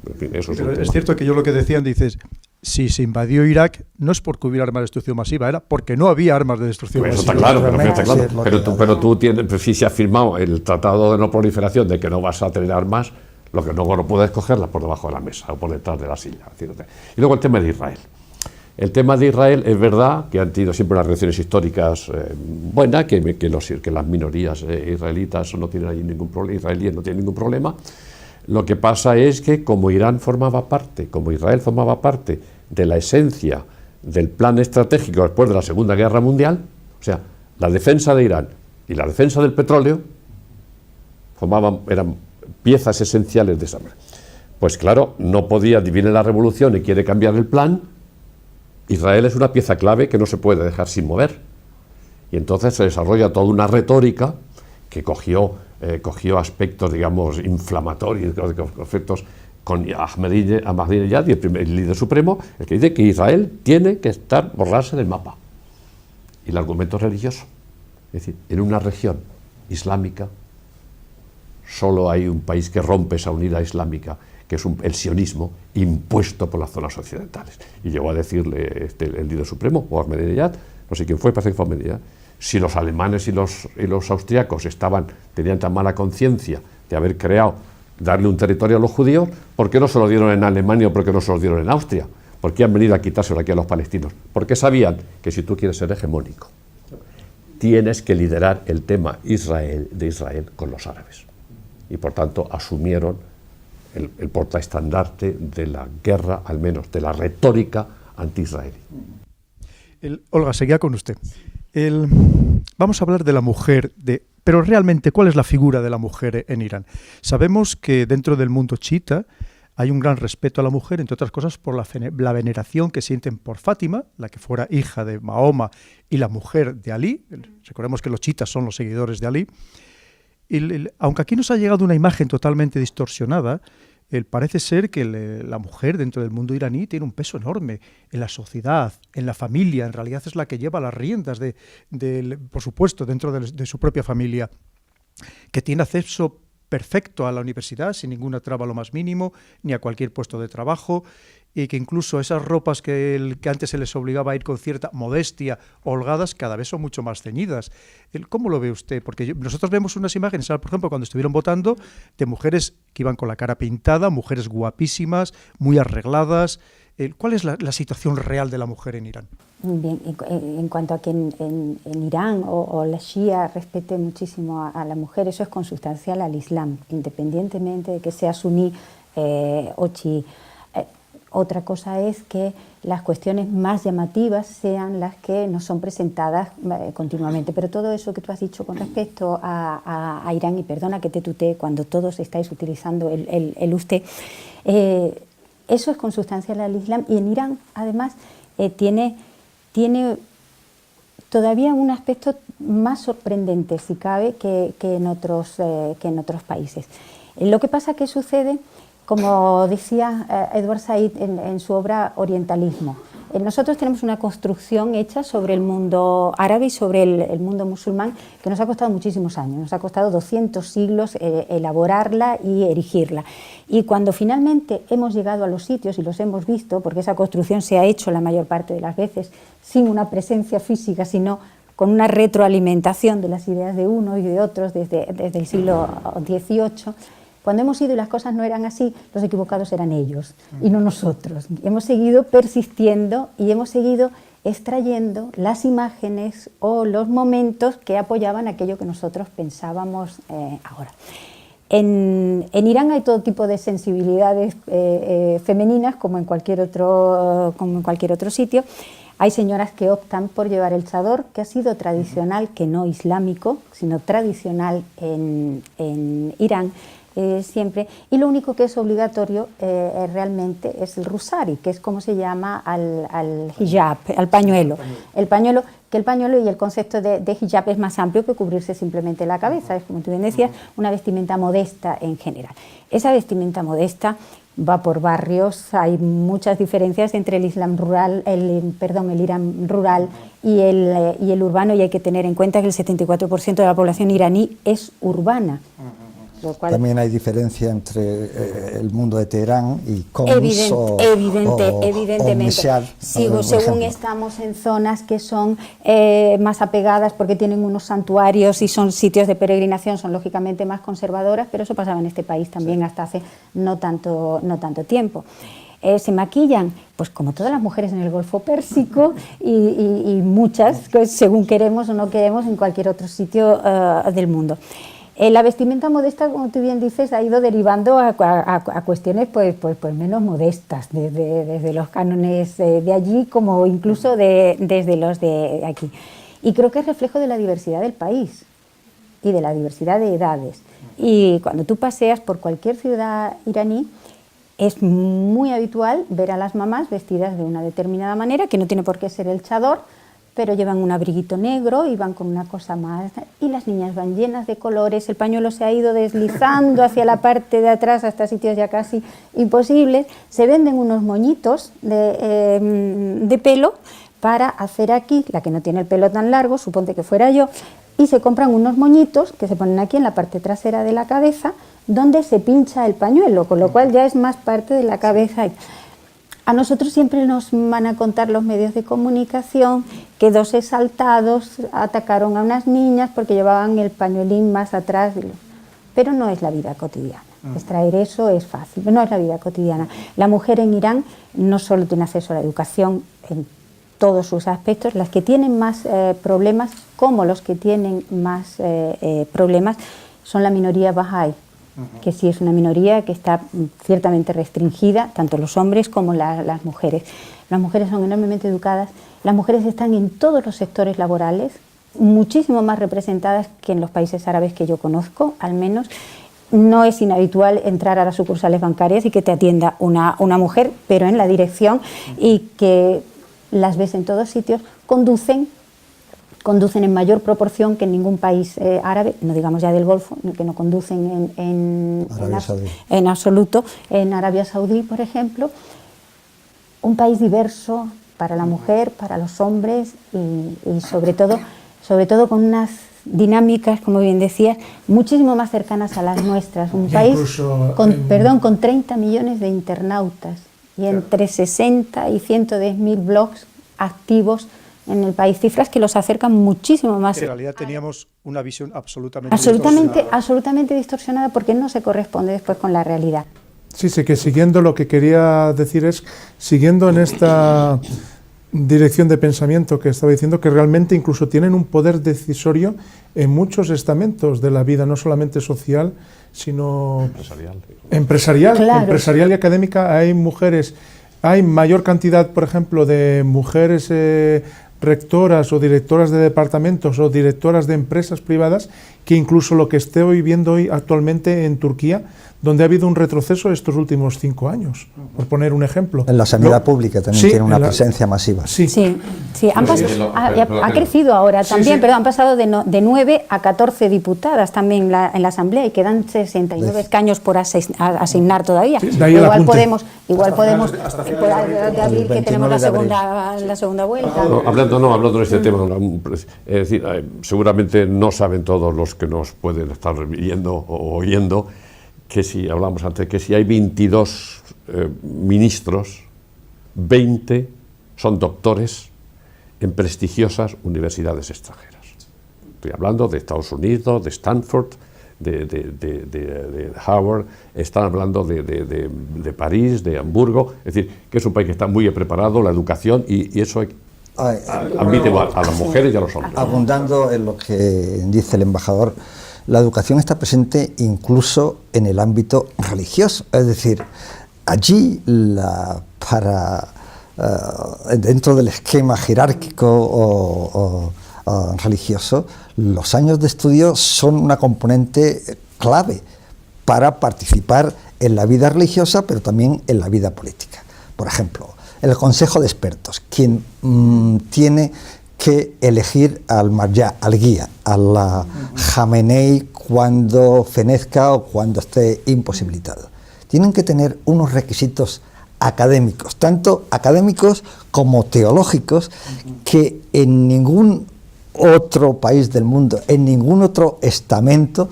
En fin, eso es cierto que yo lo que decían, dices, si se invadió Irak no es porque hubiera armas de destrucción masiva, era porque no había armas de destrucción masiva. Eso está claro, pero tú tienes, si se ha firmado el Tratado de No Proliferación de que no vas a tener armas, lo que no puedes cogerlas por debajo de la mesa o por detrás de la silla. Y luego el tema de Israel. El tema de Israel es verdad que han tenido siempre unas relaciones históricas buenas, que las minorías israelitas no tienen ahí ningún problema, israelíes no tienen ningún problema. Lo que pasa es que como Israel formaba parte de la esencia del plan estratégico después de la Segunda Guerra Mundial, o sea, la defensa de Irán y la defensa del petróleo eran piezas esenciales de esa manera. Pues claro, no podía, viene la revolución y quiere cambiar el plan. Israel es una pieza clave que no se puede dejar sin mover. Y entonces se desarrolla toda una retórica que cogió cogió aspectos, digamos, inflamatorios, aspectos con Ahmadinejad, el líder supremo, el que dice que Israel tiene que borrarse del mapa. Y el argumento religioso. Es decir, en una región islámica solo hay un país que rompe esa unidad islámica, que es el sionismo impuesto por las zonas occidentales. Y llegó a decirle el líder supremo, o Ahmadinejad, no sé quién fue, parece que fue Ahmadinejad, si los alemanes y los austriacos tenían tan mala conciencia de haber darle un territorio a los judíos, ¿por qué no se lo dieron en Alemania o por qué no se lo dieron en Austria? ¿Por qué han venido a quitárselo aquí a los palestinos? Porque sabían que si tú quieres ser hegemónico, tienes que liderar el tema de Israel con los árabes. Y por tanto asumieron el portaestandarte de la guerra, al menos de la retórica anti-israelí. Olga, seguía con usted. Vamos a hablar de la mujer, pero realmente, ¿cuál es la figura de la mujer en Irán? Sabemos que dentro del mundo chiita hay un gran respeto a la mujer, entre otras cosas por la veneración que sienten por Fátima, la que fuera hija de Mahoma y la mujer de Alí. Recordemos que los chiitas son los seguidores de Alí. Aunque aquí nos ha llegado una imagen totalmente distorsionada, parece ser que la mujer dentro del mundo iraní tiene un peso enorme en la sociedad, en la familia. En realidad es la que lleva las riendas, por supuesto, dentro de su propia familia, que tiene acceso perfecto a la universidad, sin ninguna traba lo más mínimo, ni a cualquier puesto de trabajo, y que incluso esas ropas que antes se les obligaba a ir con cierta modestia, holgadas, cada vez son mucho más ceñidas. ¿Cómo lo ve usted? Porque nosotros vemos unas imágenes, por ejemplo, cuando estuvieron votando, de mujeres que iban con la cara pintada, mujeres guapísimas, muy arregladas. ¿Cuál es la situación real de la mujer en Irán? Bien, en cuanto a que en Irán o la Shia respete muchísimo a la mujer, eso es consustancial al Islam, independientemente de que sea suní o chií. Otra cosa es que las cuestiones más llamativas sean las que nos son presentadas continuamente. Pero todo eso que tú has dicho con respecto a Irán, y perdona que te tutee cuando todos estáis utilizando el usted, eso es consustancial al Islam, y en Irán además tiene todavía un aspecto más sorprendente, si cabe, que en otros países. Lo que pasa que sucede, como decía Edward Said en su obra Orientalismo, nosotros tenemos una construcción hecha sobre el mundo árabe y sobre el mundo musulmán que nos ha costado muchísimos años, nos ha costado 200 siglos elaborarla y erigirla. Y cuando finalmente hemos llegado a los sitios y los hemos visto, porque esa construcción se ha hecho la mayor parte de las veces sin una presencia física, sino con una retroalimentación de las ideas de unos y de otros desde el siglo XVIII, cuando hemos ido y las cosas no eran así, los equivocados eran ellos y no nosotros. Hemos seguido persistiendo y hemos seguido extrayendo las imágenes o los momentos que apoyaban aquello que nosotros pensábamos ahora. En Irán hay todo tipo de sensibilidades femeninas, como en cualquier otro sitio. Hay señoras que optan por llevar el chador, que ha sido tradicional, que no islámico, sino tradicional en Irán, siempre, y lo único que es obligatorio realmente es el rusari, que es como se llama al hijab, al pañuelo. El pañuelo y el concepto de hijab es más amplio que cubrirse simplemente la cabeza, es, como tú bien decías, una vestimenta modesta en general. Esa vestimenta modesta va por barrios, hay muchas diferencias entre el Irán rural y el urbano, y hay que tener en cuenta que el 74% de la población iraní es urbana. También hay diferencia entre el mundo de Teherán y Homs evidentemente. Según estamos en zonas que son más apegadas porque tienen unos santuarios y son sitios de peregrinación, son lógicamente más conservadoras, pero eso pasaba en este país también hasta hace no tanto tiempo. Se maquillan, pues como todas las mujeres en el Golfo Pérsico y muchas, pues, según queremos o no queremos, en cualquier otro sitio del mundo. La vestimenta modesta, como tú bien dices, ha ido derivando a cuestiones pues menos modestas, desde los cánones de allí como incluso desde los de aquí. Y creo que es reflejo de la diversidad del país y de la diversidad de edades. Y cuando tú paseas por cualquier ciudad iraní, es muy habitual ver a las mamás vestidas de una determinada manera, que no tiene por qué ser el chador, pero llevan un abriguito negro y van con una cosa más, y las niñas van llenas de colores, el pañuelo se ha ido deslizando hacia la parte de atrás hasta sitios ya casi imposibles, se venden unos moñitos de pelo para hacer aquí, la que no tiene el pelo tan largo, suponte que fuera yo, y se compran unos moñitos que se ponen aquí en la parte trasera de la cabeza, donde se pincha el pañuelo, con lo cual ya es más parte de la cabeza. A nosotros siempre nos van a contar los medios de comunicación que 2 exaltados atacaron a unas niñas porque llevaban el pañuelín más atrás, pero no es la vida cotidiana. Extraer eso es fácil, pero no es la vida cotidiana. La mujer en Irán no solo tiene acceso a la educación en todos sus aspectos, las que tienen más problemas, como los que tienen más problemas, son la minoría Bahá'í, que sí es una minoría que está ciertamente restringida, tanto los hombres como las mujeres. Las mujeres son enormemente educadas, las mujeres están en todos los sectores laborales, muchísimo más representadas que en los países árabes que yo conozco, al menos. No es inhabitual entrar a las sucursales bancarias y que te atienda una mujer, pero en la dirección, y que las ves en todos sitios, conducen en mayor proporción que en ningún país árabe, no digamos ya del Golfo, que no conducen en absoluto. En Arabia Saudí, por ejemplo, un país diverso para la mujer, para los hombres y sobre todo con unas dinámicas, como bien decías, muchísimo más cercanas a las nuestras. Un país con 30 millones de internautas y entre 60 y 110.000 blogs activos en el país, cifras que los acercan muchísimo más. En realidad teníamos una visión absolutamente distorsionada porque no se corresponde después con la realidad. Sí, que siguiendo lo que quería decir es, siguiendo en esta dirección de pensamiento que estaba diciendo, que realmente incluso tienen un poder decisorio en muchos estamentos de la vida, no solamente social, sino empresarial. Claro. Empresarial y académica. Hay mujeres, hay mayor cantidad, por ejemplo, de mujeres rectoras o directoras de departamentos o directoras de empresas privadas que incluso lo que estoy viendo hoy actualmente en Turquía, donde ha habido un retroceso estos últimos 5 años, por poner un ejemplo. En la sanidad pública también tiene una presencia masiva. Sí, ha crecido ahora también, pero han pasado de 9 a 14 diputadas también en la Asamblea y quedan 69 escaños por asignar todavía. Igual podemos abrir que tenemos la segunda vuelta. Hablando de este tema, es decir, seguramente no saben todos los que nos pueden estar viendo o oyendo que si hablamos antes, que si hay 22 ministros, 20 son doctores en prestigiosas universidades extranjeras. Estoy hablando de Estados Unidos, de Stanford, de Harvard, están hablando de París, de Hamburgo, es decir, que es un país que está muy preparado, la educación, y eso admite igual a las mujeres y a los hombres. Abundando en lo que dice el embajador, la educación está presente incluso en el ámbito religioso, es decir, allí dentro del esquema jerárquico o religioso, los años de estudio son una componente clave para participar en la vida religiosa, pero también en la vida política. Por ejemplo, el Consejo de Expertos, quien tiene que elegir al marjá, al guía, al Jamenei cuando fenezca o cuando esté imposibilitado. Tienen que tener unos requisitos académicos, tanto académicos como teológicos, que en ningún otro país del mundo, en ningún otro estamento,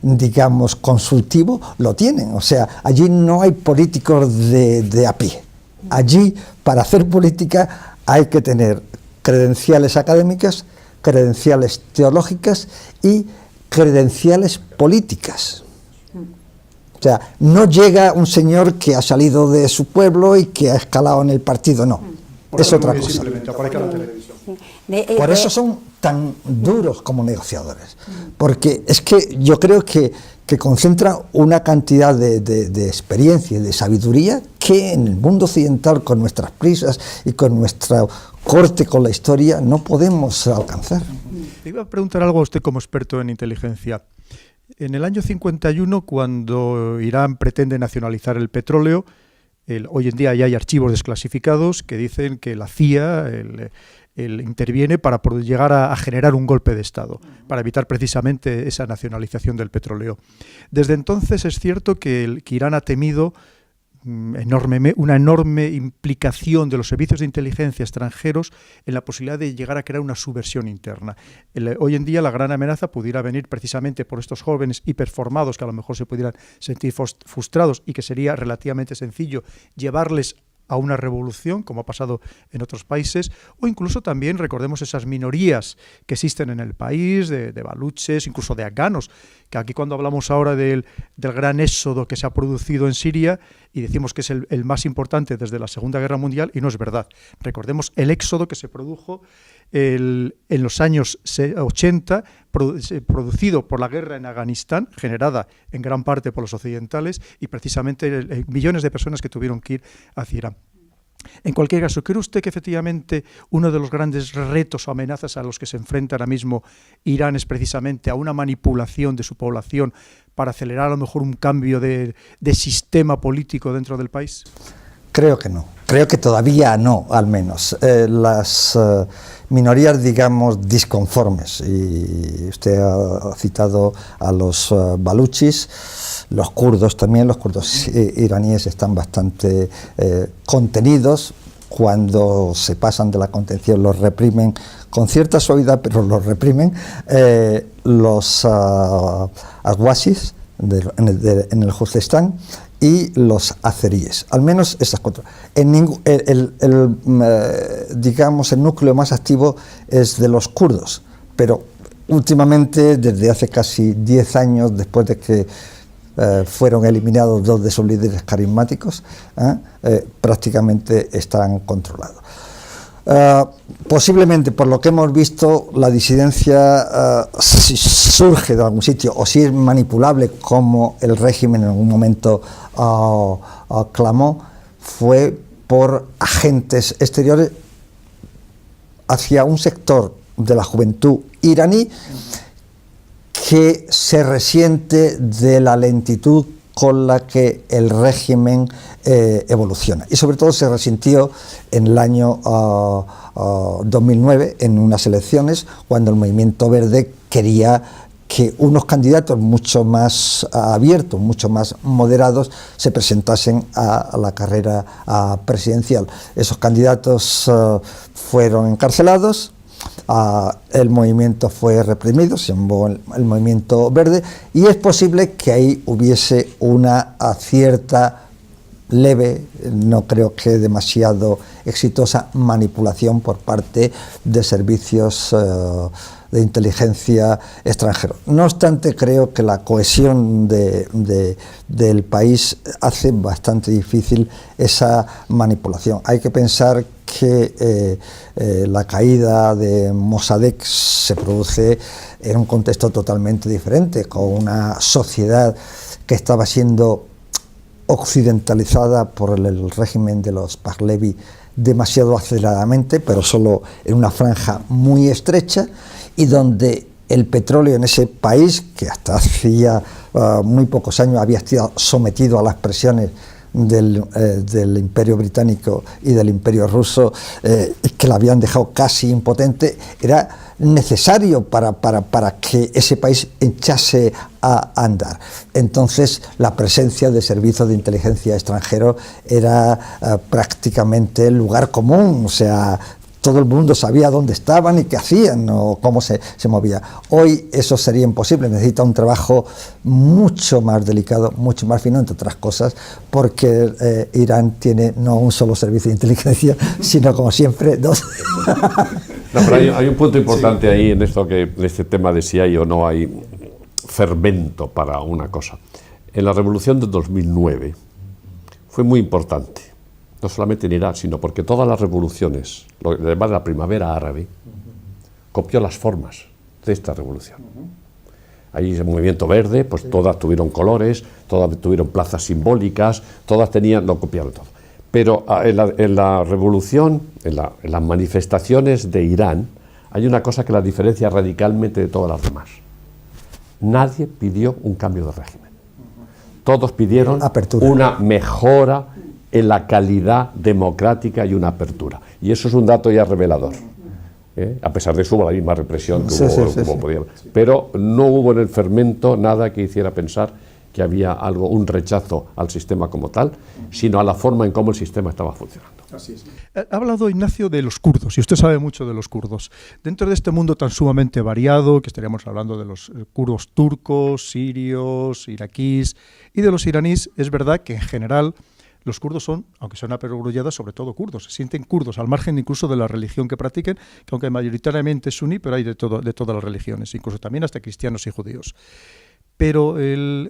digamos, consultivo, lo tienen. O sea, allí no hay políticos de a pie. Allí, para hacer política, hay que tener credenciales académicas, credenciales teológicas y credenciales políticas. O sea, no llega un señor que ha salido de su pueblo y que ha escalado en el partido, no. Es otra cosa. Por eso son tan duros como negociadores. Porque es que yo creo que concentra una cantidad de experiencia y de sabiduría que en el mundo occidental, con nuestras prisas y con nuestra corte con la historia, no podemos alcanzar. Le iba a preguntar algo a usted como experto en inteligencia. En el año 51, cuando Irán pretende nacionalizar el petróleo, hoy en día ya hay archivos desclasificados que dicen que la CIA, interviene para llegar a generar un golpe de Estado, para evitar precisamente esa nacionalización del petróleo. Desde entonces es cierto que Irán ha temido una enorme implicación de los servicios de inteligencia extranjeros en la posibilidad de llegar a crear una subversión interna. Hoy en día la gran amenaza pudiera venir precisamente por estos jóvenes hiperformados que a lo mejor se pudieran sentir frustrados y que sería relativamente sencillo llevarles a una revolución, como ha pasado en otros países, o incluso también recordemos esas minorías que existen en el país, de baluches, incluso de afganos, que aquí cuando hablamos ahora del gran éxodo que se ha producido en Siria, y decimos que es el más importante desde la Segunda Guerra Mundial, y no es verdad. Recordemos el éxodo que se produjo en los años 80, producido por la guerra en Afganistán, generada en gran parte por los occidentales, y precisamente millones de personas que tuvieron que ir hacia Irán. En cualquier caso, ¿cree usted que efectivamente uno de los grandes retos o amenazas a los que se enfrenta ahora mismo Irán es precisamente a una manipulación de su población para acelerar a lo mejor un cambio de sistema político dentro del país? Creo que no, creo que todavía no, al menos. Las minorías, digamos, disconformes, y usted ha citado a los baluchis, los kurdos también, los kurdos iraníes están bastante contenidos. Cuando se pasan de la contención los reprimen con cierta suavidad, pero los reprimen. Los ahwazis en el Juzestán y los azeríes, al menos esas cuatro. Digamos, el núcleo más activo es de los kurdos, pero últimamente, desde hace casi 10 años, después de que fueron eliminados 2 de sus líderes carismáticos, prácticamente están controlados. Posiblemente, por lo que hemos visto, la disidencia si surge de algún sitio o si es manipulable, como el régimen en algún momento clamó, fue por agentes exteriores hacia un sector de la juventud iraní que se resiente de la lentitud con la que el régimen evoluciona, y sobre todo se resintió en el año 2009 en unas elecciones, cuando el Movimiento Verde quería que unos candidatos mucho más abiertos, mucho más moderados, se presentasen a la carrera presidencial. Esos candidatos fueron encarcelados. El movimiento fue reprimido, se llamó el Movimiento Verde, y es posible que ahí hubiese una cierta leve, no creo que demasiado exitosa, manipulación por parte de servicios de inteligencia extranjeros. No obstante, creo que la cohesión del país hace bastante difícil esa manipulación. Hay que pensar que la caída de Mossadegh se produce en un contexto totalmente diferente, con una sociedad que estaba siendo occidentalizada por el régimen de los Pahlavi demasiado aceleradamente, pero solo en una franja muy estrecha, y donde el petróleo en ese país, que hasta hacía muy pocos años había sido sometido a las presiones del Imperio Británico y del Imperio Ruso, que la habían dejado casi impotente, era necesario para que ese país echase a andar. Entonces, la presencia de servicios de inteligencia extranjeros era prácticamente el lugar común, o sea, todo el mundo sabía dónde estaban y qué hacían o cómo se movía. Hoy eso sería imposible, necesita un trabajo mucho más delicado, mucho más fino, entre otras cosas, porque Irán tiene no un solo servicio de inteligencia, sino, como siempre, 2. No, pero hay un punto importante ahí en este tema de si hay o no hay fermento para una cosa. En la revolución de 2009 fue muy importante, no solamente en Irán, sino porque todas las revoluciones, además de la primavera árabe, copió las formas de esta revolución. Ahí el movimiento verde, pues todas tuvieron colores, todas tuvieron plazas simbólicas, todas lo copiaron todo. Pero en la revolución, en las manifestaciones de Irán, hay una cosa que la diferencia radicalmente de todas las demás. Nadie pidió un cambio de régimen. Todos pidieron una mejora en la calidad democrática y una apertura. Y eso es un dato ya revelador. A pesar de eso hubo la misma represión que Sí, hubo, sí, sí, sí. podía haber. Pero no hubo en el fermento nada que hiciera pensar que había un rechazo al sistema como tal, sino a la forma en cómo el sistema estaba funcionando. Así es. Ha hablado Ignacio de los kurdos, y usted sabe mucho de los kurdos. Dentro de este mundo tan sumamente variado, que estaríamos hablando de los kurdos turcos, sirios, iraquíes y de los iraníes, es verdad que en general los kurdos son, aunque son aperogrulladas, sobre todo kurdos. Se sienten kurdos, al margen incluso de la religión que practiquen, que aunque mayoritariamente es suní, pero hay de todas las religiones, incluso también hasta cristianos y judíos. Pero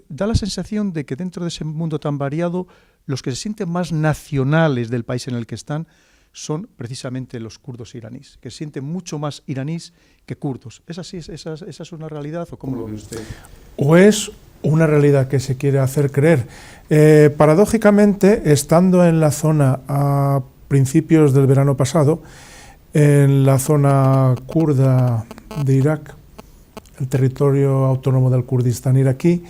da la sensación de que dentro de ese mundo tan variado, los que se sienten más nacionales del país en el que están son precisamente los kurdos iraníes, que se sienten mucho más iraníes que kurdos. ¿Es así? ¿Esa es una realidad o cómo lo ve usted? ¿O es una realidad que se quiere hacer creer? Paradójicamente, estando en la zona a principios del verano pasado, en la zona kurda de Irak, el territorio autónomo del Kurdistán iraquí,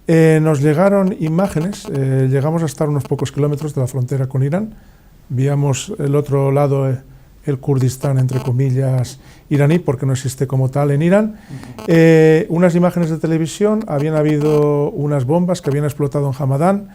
nos llegaron imágenes, llegamos a estar unos pocos kilómetros de la frontera con Irán, veíamos el otro lado, el Kurdistán, entre comillas, iraní, porque no existe como tal en Irán. Unas imágenes de televisión, habían habido unas bombas que habían explotado en Hamadán.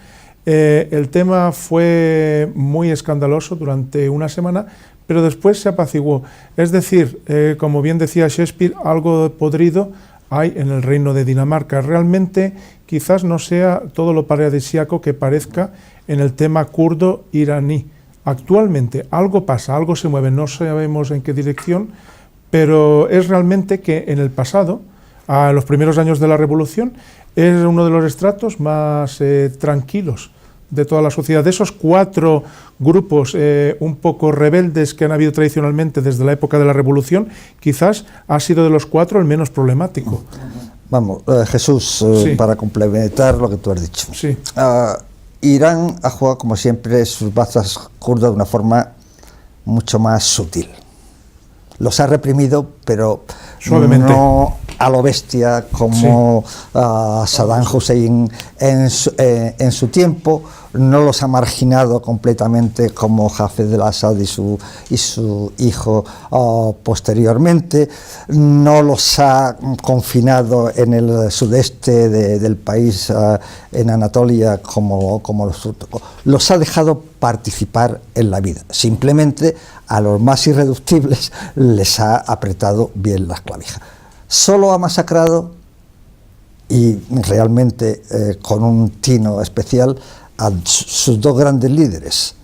El tema fue muy escandaloso durante una semana, pero después se apaciguó. Es decir, como bien decía Shakespeare, algo podrido hay en el reino de Dinamarca. Realmente quizás no sea todo lo paradisíaco que parezca en el tema kurdo-iraní. Actualmente algo pasa, algo se mueve, no sabemos en qué dirección, pero es realmente que en el pasado, a los primeros años de la revolución, es uno de los estratos más tranquilos de toda la sociedad. De esos 4 grupos un poco rebeldes que han habido tradicionalmente desde la época de la revolución, quizás ha sido de los 4 el menos problemático. Vamos, Jesús, Sí. para complementar lo que tú has dicho. Sí. Irán ha jugado, como siempre, sus bazas kurdas de una forma mucho más sutil. Los ha reprimido, pero suavemente, no a lo bestia como Saddam Hussein en su tiempo, no los ha marginado completamente como Hafez al-Assad y su hijo posteriormente, no los ha confinado en el sudeste del país, en Anatolia, como los turcos. Los ha dejado participar en la vida. Simplemente a los más irreductibles les ha apretado bien las clavijas. Solo ha masacrado, y realmente con un tino especial, a sus 2 grandes líderes.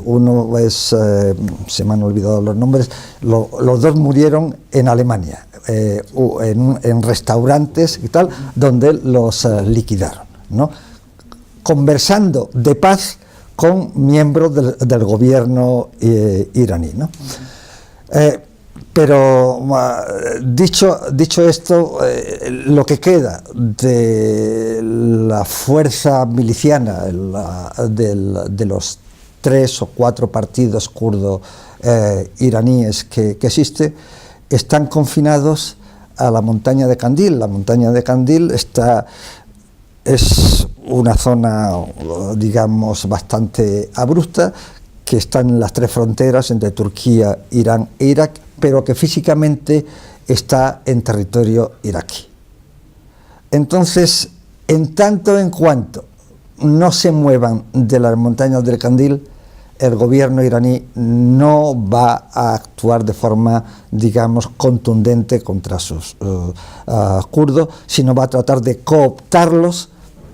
Uno es, se me han olvidado los nombres, los 2 murieron en Alemania, en restaurantes y tal, donde los liquidaron, ¿no? Conversando de paz con miembros del gobierno iraní, ¿no? Pero dicho esto, lo que queda de la fuerza miliciana de los 3 o 4 partidos kurdo iraníes que existe, están confinados a la montaña de Kandil. La montaña de Kandil es una zona, digamos, bastante abrupta, que está en las 3 fronteras entre Turquía, Irán e Irak, pero que físicamente está en territorio iraquí. Entonces, en tanto en cuanto no se muevan de las montañas del Kandil, el gobierno iraní no va a actuar de forma, digamos, contundente contra sus kurdos, sino va a tratar de cooptarlos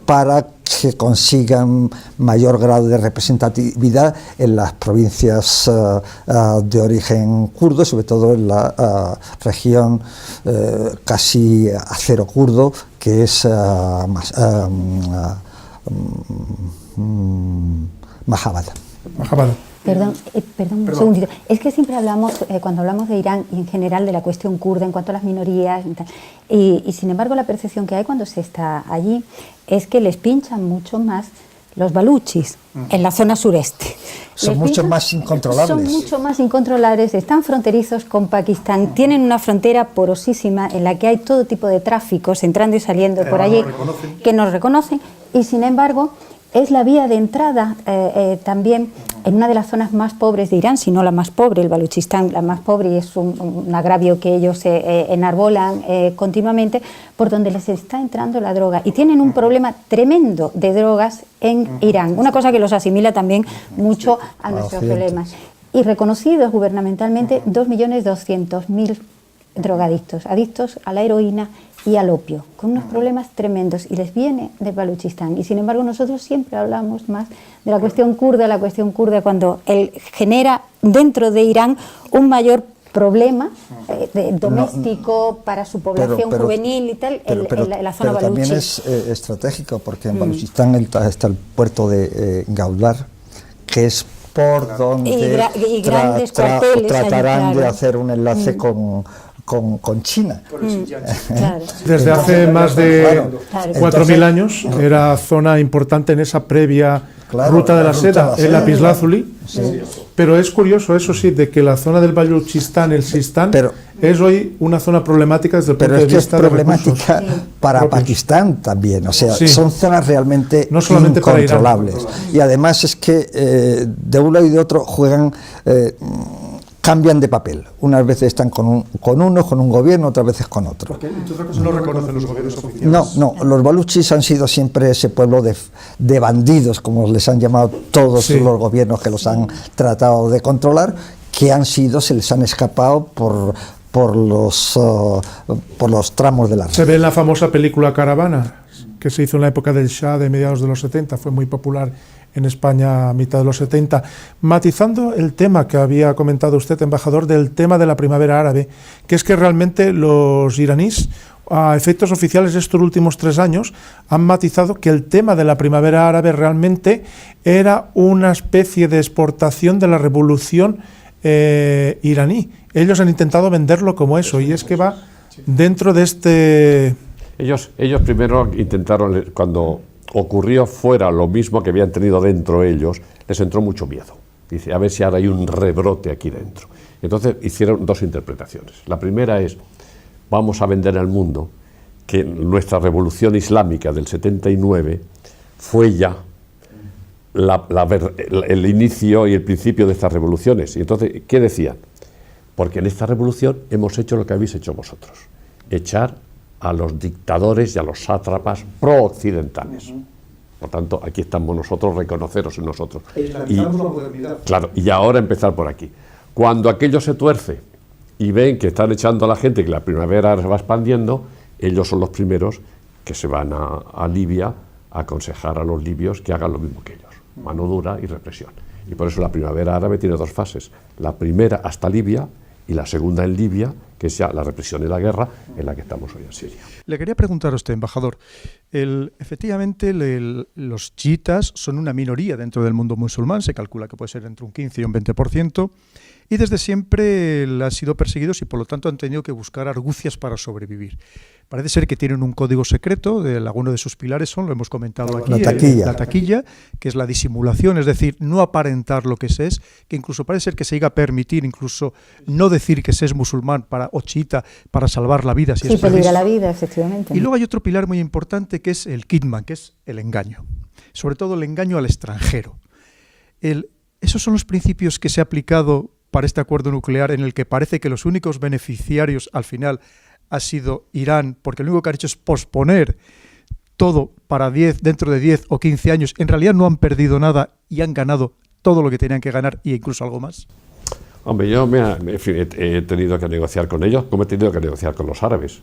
para que consigan mayor grado de representatividad en las provincias de origen kurdo, sobre todo en la región casi azero-kurdo, que es Mahabad. Perdón, un segundito. Es que siempre hablamos, cuando hablamos de Irán y en general de la cuestión kurda en cuanto a las minorías, y sin embargo la percepción que hay cuando se está allí es que les pinchan mucho más los baluchis en la zona sureste. Son mucho más incontrolables. Son mucho más incontrolables, están fronterizos con Pakistán, tienen una frontera porosísima en la que hay todo tipo de tráficos entrando y saliendo por allí que nos reconocen, y sin embargo es la vía de entrada también en una de las zonas más pobres de Irán, si no la más pobre, el Baluchistán, la más pobre, y es un agravio que ellos enarbolan continuamente, por donde les está entrando la droga. Y tienen un problema tremendo de drogas en Irán, una cosa que los asimila también mucho a nuestros problemas. Y reconocidos gubernamentalmente 2.200.000 drogadictos, adictos a la heroína y al opio, con unos problemas tremendos, y les viene de Baluchistán. Y sin embargo nosotros siempre hablamos más de la cuestión kurda, cuando él genera dentro de Irán un mayor problema doméstico para su población juvenil y tal, en la zona baluchi. Pero también es estratégico, porque en Baluchistán está el puerto de Gaudar, que es por donde tratarán de hacer un enlace con China. Claro. Desde hace más de 4.000 años era zona importante en esa previa ruta de la seda, el lapislázuli. Pero es curioso, eso sí, de que la zona del Baluchistán, el Sistán, es hoy una zona problemática desde el punto de vista de recursos. Pero es que es problemática para Pakistán también, o sea, son zonas realmente no solamente incontrolables. Y además es que de un lado y de otro juegan... cambian de papel. Unas veces están con un gobierno, otras veces con otro. Porque otra cosa no reconocen los gobiernos oficiales. No, los baluchis han sido siempre ese pueblo de bandidos, como les han llamado todos los gobiernos que los han tratado de controlar, que se les han escapado por los tramos de la red. Se ve en la famosa película Caravana, que se hizo en la época del Shah de mediados de los 70, fue muy popular en España a mitad de los 70, matizando el tema que había comentado usted, embajador, del tema de la primavera árabe, que es que realmente los iraníes, a efectos oficiales estos últimos 3 años, han matizado que el tema de la primavera árabe realmente era una especie de exportación de la revolución iraní. Ellos han intentado venderlo como eso, y es que va dentro de este... Ellos primero intentaron, cuando ocurrió fuera lo mismo que habían tenido dentro ellos, les entró mucho miedo. Dice, a ver si ahora hay un rebrote aquí dentro. Entonces hicieron 2 interpretaciones. La primera es, vamos a vender al mundo que nuestra revolución islámica del 79 fue ya el inicio y el principio de estas revoluciones. Y entonces, ¿qué decían? Porque en esta revolución hemos hecho lo que habéis hecho vosotros, echar a los dictadores y a los sátrapas pro-occidentales. Por tanto, aquí estamos nosotros, reconoceros en nosotros. Y ahora empezar por aquí. Cuando aquello se tuerce y ven que están echando a la gente, que la primavera se va expandiendo, ellos son los primeros que se van a Libia a aconsejar a los libios que hagan lo mismo que ellos, mano dura y represión. Y por eso la primavera árabe tiene 2 fases. La primera hasta Libia, y la segunda en Libia, que es ya la represión y la guerra en la que estamos hoy en Siria. Le quería preguntar a usted, embajador, efectivamente los chiitas son una minoría dentro del mundo musulmán, se calcula que puede ser entre un 15 y un 20%, y desde siempre han sido perseguidos y por lo tanto han tenido que buscar argucias para sobrevivir. Parece ser que tienen un código secreto, alguno de sus pilares lo hemos comentado aquí, la taquilla, que es la disimulación, es decir, no aparentar lo que se es, que incluso parece ser que se llega a permitir incluso no decir que se es musulmán o chiita para salvar la vida. Si sí, es preciso. peligra la vida, efectivamente. Y luego hay otro pilar muy importante que es el kitman, que es el engaño, sobre todo el engaño al extranjero. Esos son los principios que se ha aplicado para este acuerdo nuclear, en el que parece que los únicos beneficiarios al final ha sido Irán, porque lo único que han hecho es posponer todo para dentro de 10 o 15 años. En realidad no han perdido nada y han ganado todo lo que tenían que ganar e incluso algo más. Hombre, yo he tenido que negociar con ellos, como he tenido que negociar con los árabes.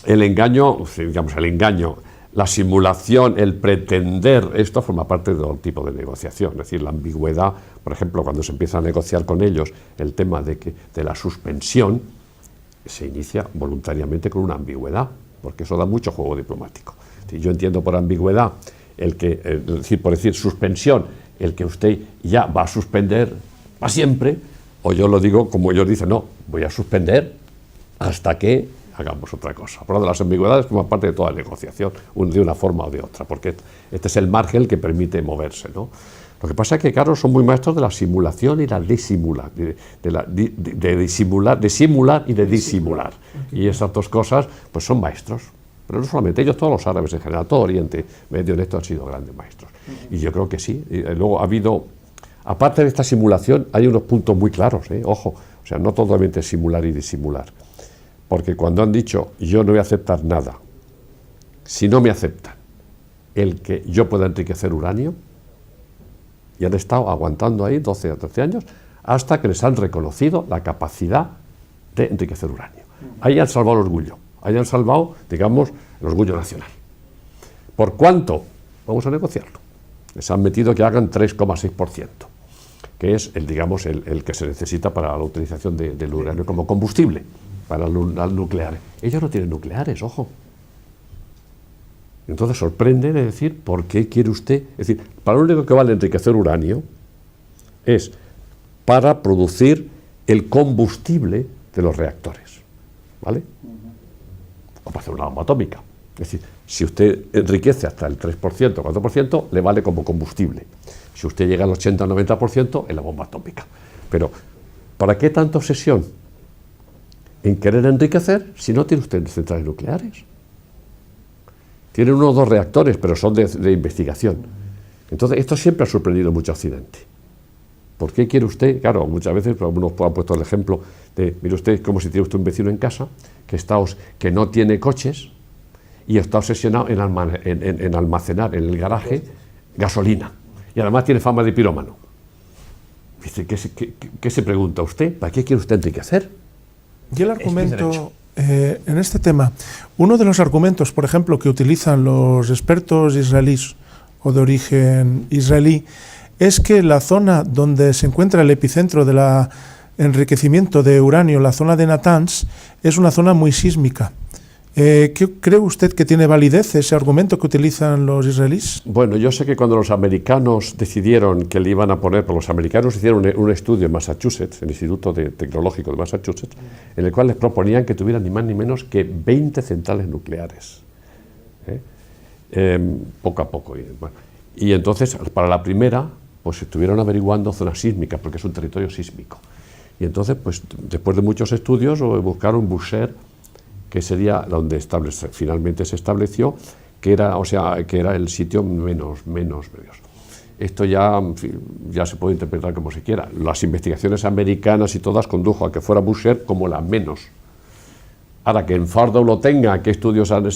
El engaño, la simulación, el pretender, esto forma parte de todo tipo de negociación. Es decir, la ambigüedad, por ejemplo, cuando se empieza a negociar con ellos el tema de la suspensión, se inicia voluntariamente con una ambigüedad, porque eso da mucho juego diplomático. Yo entiendo por ambigüedad por decir suspensión, el que usted ya va a suspender para siempre, o yo lo digo como ellos dicen, no, voy a suspender hasta que hagamos otra cosa. Por lo tanto, las ambigüedades forman parte de toda negociación, de una forma o de otra, porque este es el margen que permite moverse, ¿no? Lo que pasa es que, claro, son muy maestros de la simulación y la disimular, de simular y de disimular. Y esas 2 cosas, pues son maestros. pero no solamente ellos, todos los árabes en general, todo Oriente Medio en esto han sido grandes maestros. Y yo creo que sí. Y luego ha habido, aparte de esta simulación, hay unos puntos muy claros, ojo, o sea, no totalmente simular y disimular. Porque cuando han dicho, yo no voy a aceptar nada, si no me aceptan el que yo pueda enriquecer uranio, y han estado aguantando ahí 12 o 13 años, hasta que les han reconocido la capacidad de enriquecer uranio. Ahí han salvado el orgullo, ahí han salvado, digamos, el orgullo nacional. ¿Por cuánto? Vamos a negociarlo. Les han metido que hagan 3,6%, que es el que se necesita para la utilización del uranio como combustible para las nucleares. Ellos no tienen nucleares, ojo. Entonces sorprende de decir, ¿por qué quiere usted? Es decir, para lo único que vale enriquecer uranio es para producir el combustible de los reactores, ¿vale? O para hacer una bomba atómica. Es decir, si usted enriquece hasta el 3%, 4%, le vale como combustible. Si usted llega al 80 o 90%, es la bomba atómica. Pero, ¿para qué tanta obsesión en querer enriquecer si no tiene usted centrales nucleares? Tienen 1 o 2 reactores, pero son de investigación. Entonces, esto siempre ha sorprendido mucho a Occidente. ¿Por qué quiere usted? Claro, muchas veces algunos han puesto el ejemplo de, mire usted, es como si tiene usted un vecino en casa que no tiene coches y está obsesionado en almacenar en el garaje gasolina. Y además tiene fama de pirómano. Dice, ¿qué se pregunta usted? ¿Para qué quiere usted enriquecer? Y el argumento, en este tema, uno de los argumentos, por ejemplo, que utilizan los expertos israelíes o de origen israelí, es que la zona donde se encuentra el epicentro del enriquecimiento de uranio, la zona de Natanz, es una zona muy sísmica. ¿Cree usted que tiene validez ese argumento que utilizan los israelíes? Bueno, yo sé que cuando los americanos decidieron que le iban a poner, pues los americanos hicieron un estudio en Massachusetts, el Instituto Tecnológico de Massachusetts, en el cual les proponían que tuvieran ni más ni menos que 20 centrales nucleares, poco a poco. Y entonces, para la primera, pues estuvieron averiguando zonas sísmicas, porque es un territorio sísmico. Y entonces, pues después de muchos estudios, buscaron Bushehr, que sería donde finalmente se estableció, que era el sitio menos peligroso. Esto ya se puede interpretar como se quiera. Las investigaciones americanas y todas condujo a que fuera Bushehr como la menos. Ahora, que en Fardow lo tenga, ¿qué estudios han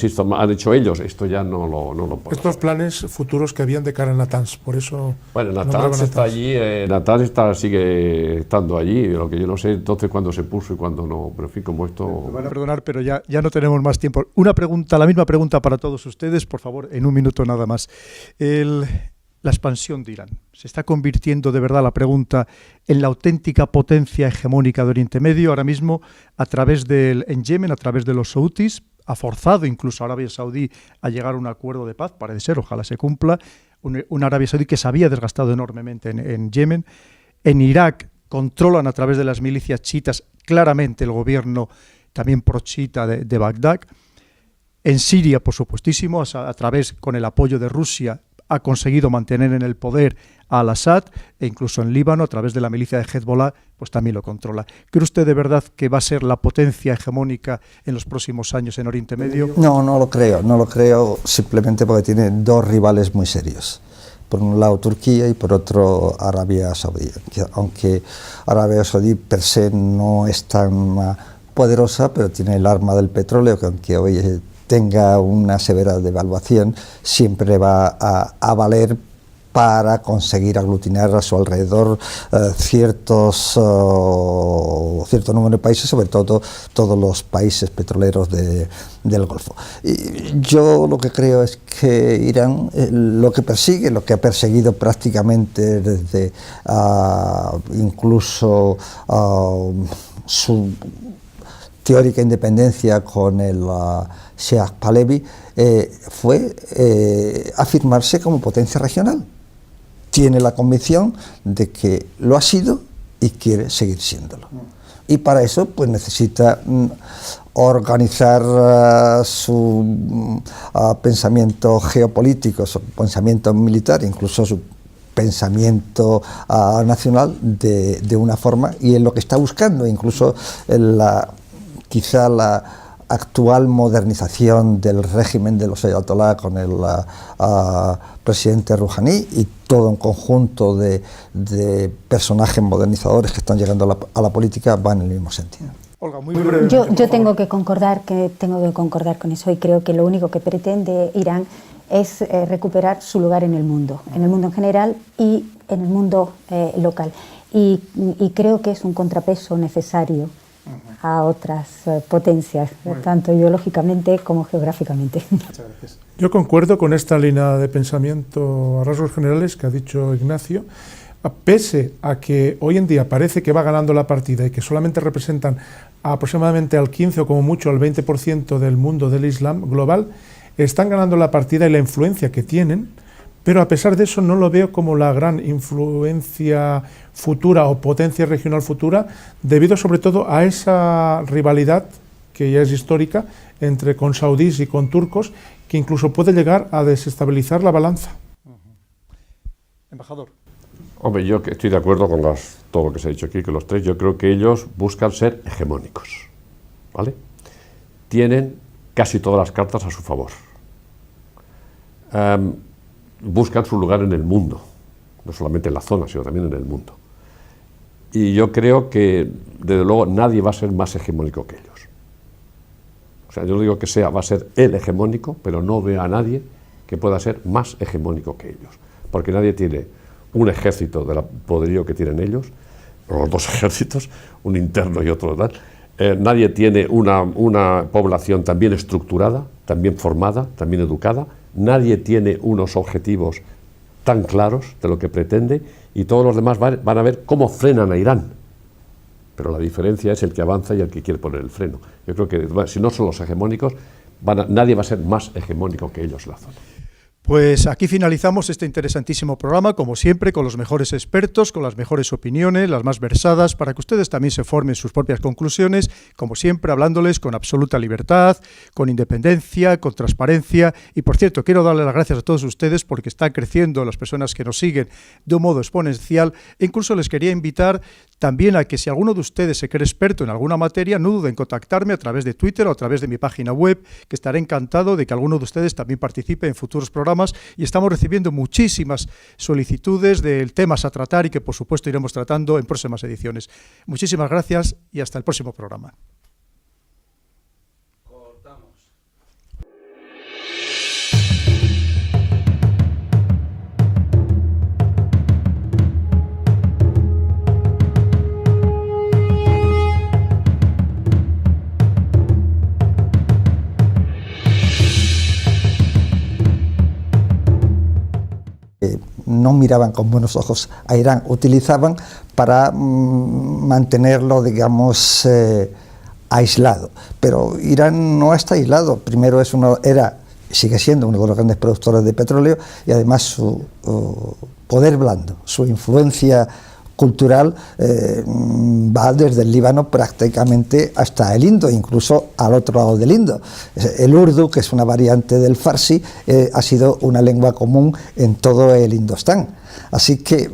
hecho ellos? Esto ya no lo puedo. Estos planes futuros que habían de cara a Natanz, por eso... Bueno, Natanz está allí, Natanz sigue estando allí, lo que yo no sé entonces cuándo se puso y cuándo no, pero en fin, como esto... Me van a perdonar, pero ya no tenemos más tiempo. La misma pregunta para todos ustedes, por favor, en un minuto nada más. La expansión de Irán. ¿Se está convirtiendo de verdad, la pregunta, en la auténtica potencia hegemónica de Oriente Medio? Ahora mismo, en Yemen, a través de los saudíes, ha forzado incluso a Arabia Saudí a llegar a un acuerdo de paz, parece ser, ojalá se cumpla, una Arabia Saudí que se había desgastado enormemente en Yemen. En Irak controlan a través de las milicias chiitas claramente el gobierno también pro-chiita de Bagdad. En Siria, por supuestísimo, a través, con el apoyo de Rusia, ha conseguido mantener en el poder a al-Assad, e incluso en Líbano, a través de la milicia de Hezbollah, pues también lo controla. ¿Cree usted de verdad que va a ser la potencia hegemónica en los próximos años en Oriente Medio? No lo creo simplemente porque tiene 2 rivales muy serios. Por un lado Turquía y por otro Arabia Saudí. Aunque Arabia Saudí per se no es tan poderosa, pero tiene el arma del petróleo, que aunque hoy tenga una severa devaluación, siempre va a valer para conseguir aglutinar a su alrededor cierto número de países, sobre todo todos los países petroleros del Golfo. Y yo lo que creo es que Irán lo que ha perseguido prácticamente desde incluso su teórica independencia con el Shah Pahlavi, fue afirmarse como potencia regional. Tiene la convicción de que lo ha sido y quiere seguir siéndolo. Y para eso pues necesita organizar su pensamiento geopolítico, su pensamiento militar, incluso su pensamiento nacional de una forma, y es lo que está buscando, incluso quizá la actual modernización del régimen de los ayatolá con el presidente Rouhani y todo un conjunto de personajes modernizadores que están llegando a la política van en el mismo sentido. Olga, muy breve. Yo tengo que concordar con eso, y creo que lo único que pretende Irán es recuperar su lugar en el mundo en general y en el mundo local. Y creo que es un contrapeso necesario a otras potencias, tanto ideológicamente como geográficamente. Muchas gracias. Yo concuerdo con esta línea de pensamiento a rasgos generales que ha dicho Ignacio. Pese a que hoy en día parece que va ganando la partida y que solamente representan aproximadamente al 15 o como mucho al 20% del mundo del Islam global, están ganando la partida y la influencia que tienen, pero a pesar de eso no lo veo como la gran influencia futura o potencia regional futura, debido sobre todo a esa rivalidad que ya es histórica entre con saudíes y con turcos, que incluso puede llegar a desestabilizar la balanza. Embajador. Hombre, yo estoy de acuerdo con todo lo que se ha dicho aquí, que los tres, yo creo que ellos buscan ser hegemónicos, ¿vale? Tienen casi todas las cartas a su favor. Buscan su lugar en el mundo, no solamente en la zona, sino también en el mundo. Y yo creo que, desde luego, nadie va a ser más hegemónico que ellos. O sea, yo no digo que va a ser el hegemónico, pero no veo a nadie que pueda ser más hegemónico que ellos, porque nadie tiene un ejército del poderío que tienen ellos, o los dos ejércitos, un interno y otro tal. Nadie tiene una población tan bien estructurada, tan bien formada, tan bien educada. Nadie tiene unos objetivos tan claros de lo que pretende, y todos los demás van a ver cómo frenan a Irán. Pero la diferencia es el que avanza y el que quiere poner el freno. Yo creo que si no son los hegemónicos, nadie va a ser más hegemónico que ellos en la zona. Pues aquí finalizamos este interesantísimo programa, como siempre, con los mejores expertos, con las mejores opiniones, las más versadas, para que ustedes también se formen sus propias conclusiones, como siempre, hablándoles con absoluta libertad, con independencia, con transparencia. Y, por cierto, quiero darle las gracias a todos ustedes porque están creciendo las personas que nos siguen de un modo exponencial. E incluso les quería invitar también a que, si alguno de ustedes se cree experto en alguna materia, no duden en contactarme a través de Twitter o a través de mi página web, que estaré encantado de que alguno de ustedes también participe en futuros programas. Y estamos recibiendo muchísimas solicitudes de temas a tratar y que, por supuesto, iremos tratando en próximas ediciones. Muchísimas gracias y hasta el próximo programa. No miraban con buenos ojos a Irán, utilizaban para mantenerlo, digamos, aislado. Pero Irán no está aislado. Primero sigue siendo uno de los grandes productores de petróleo, y además su poder blando, su influencia cultural va desde el Líbano prácticamente hasta el Indo, incluso al otro lado del Indo. El urdu, que es una variante del farsi, ha sido una lengua común en todo el Indostán. Así que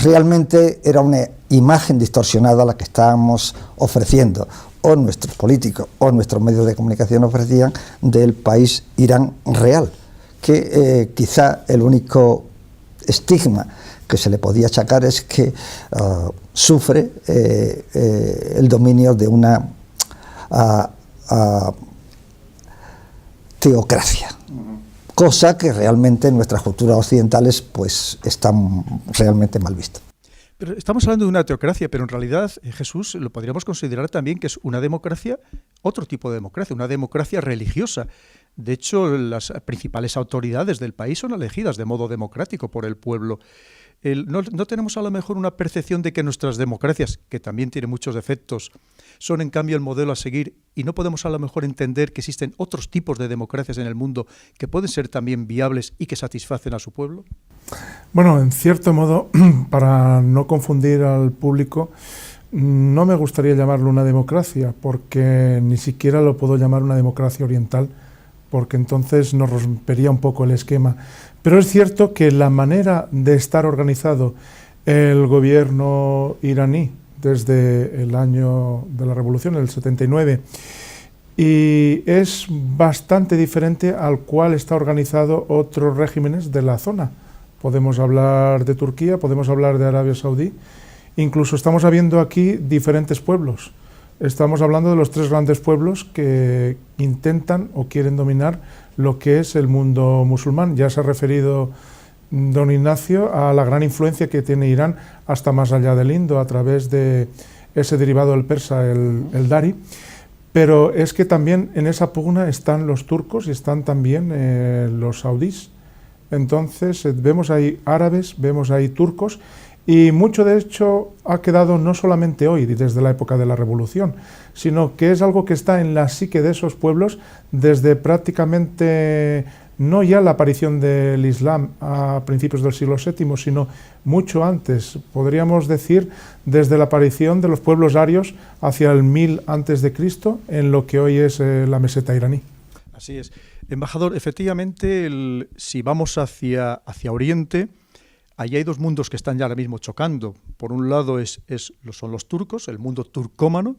realmente era una imagen distorsionada la que estábamos ofreciendo, o nuestros políticos o nuestros medios de comunicación ofrecían, del país Irán real, que quizá el único estigma que se le podía achacar es que sufre el dominio de una teocracia, cosa que realmente en nuestras culturas occidentales pues está realmente mal visto. Pero estamos hablando de una teocracia, pero en realidad, Jesús, lo podríamos considerar también que es una democracia, otro tipo de democracia, una democracia religiosa. De hecho, las principales autoridades del país son elegidas de modo democrático por el pueblo. ¿No tenemos a lo mejor una percepción de que nuestras democracias, que también tienen muchos defectos, son en cambio el modelo a seguir, y no podemos a lo mejor entender que existen otros tipos de democracias en el mundo que pueden ser también viables y que satisfacen a su pueblo? Bueno, en cierto modo, para no confundir al público, no me gustaría llamarlo una democracia, porque ni siquiera lo puedo llamar una democracia oriental, porque entonces nos rompería un poco el esquema. Pero es cierto que la manera de estar organizado el gobierno iraní desde el año de la revolución, el 79, y es bastante diferente al cual está organizado otros regímenes de la zona. Podemos hablar de Turquía, podemos hablar de Arabia Saudí, incluso estamos viendo aquí diferentes pueblos. Estamos hablando de los tres grandes pueblos que intentan o quieren dominar lo que es el mundo musulmán. Ya se ha referido don Ignacio a la gran influencia que tiene Irán hasta más allá del Indo a través de ese derivado del persa, el dari. Pero es que también en esa pugna están los turcos y están también los saudíes. Entonces vemos ahí árabes, vemos ahí turcos, y mucho de hecho ha quedado no solamente hoy, desde la época de la Revolución, sino que es algo que está en la psique de esos pueblos desde prácticamente, no ya la aparición del Islam a principios del siglo VII, sino mucho antes, podríamos decir desde la aparición de los pueblos arios hacia el 1000 a.C. en lo que hoy es la meseta iraní. Así es. Embajador, efectivamente, si vamos hacia Oriente, allí hay dos mundos que están ya ahora mismo chocando. Por un lado son los turcos, el mundo turcómano,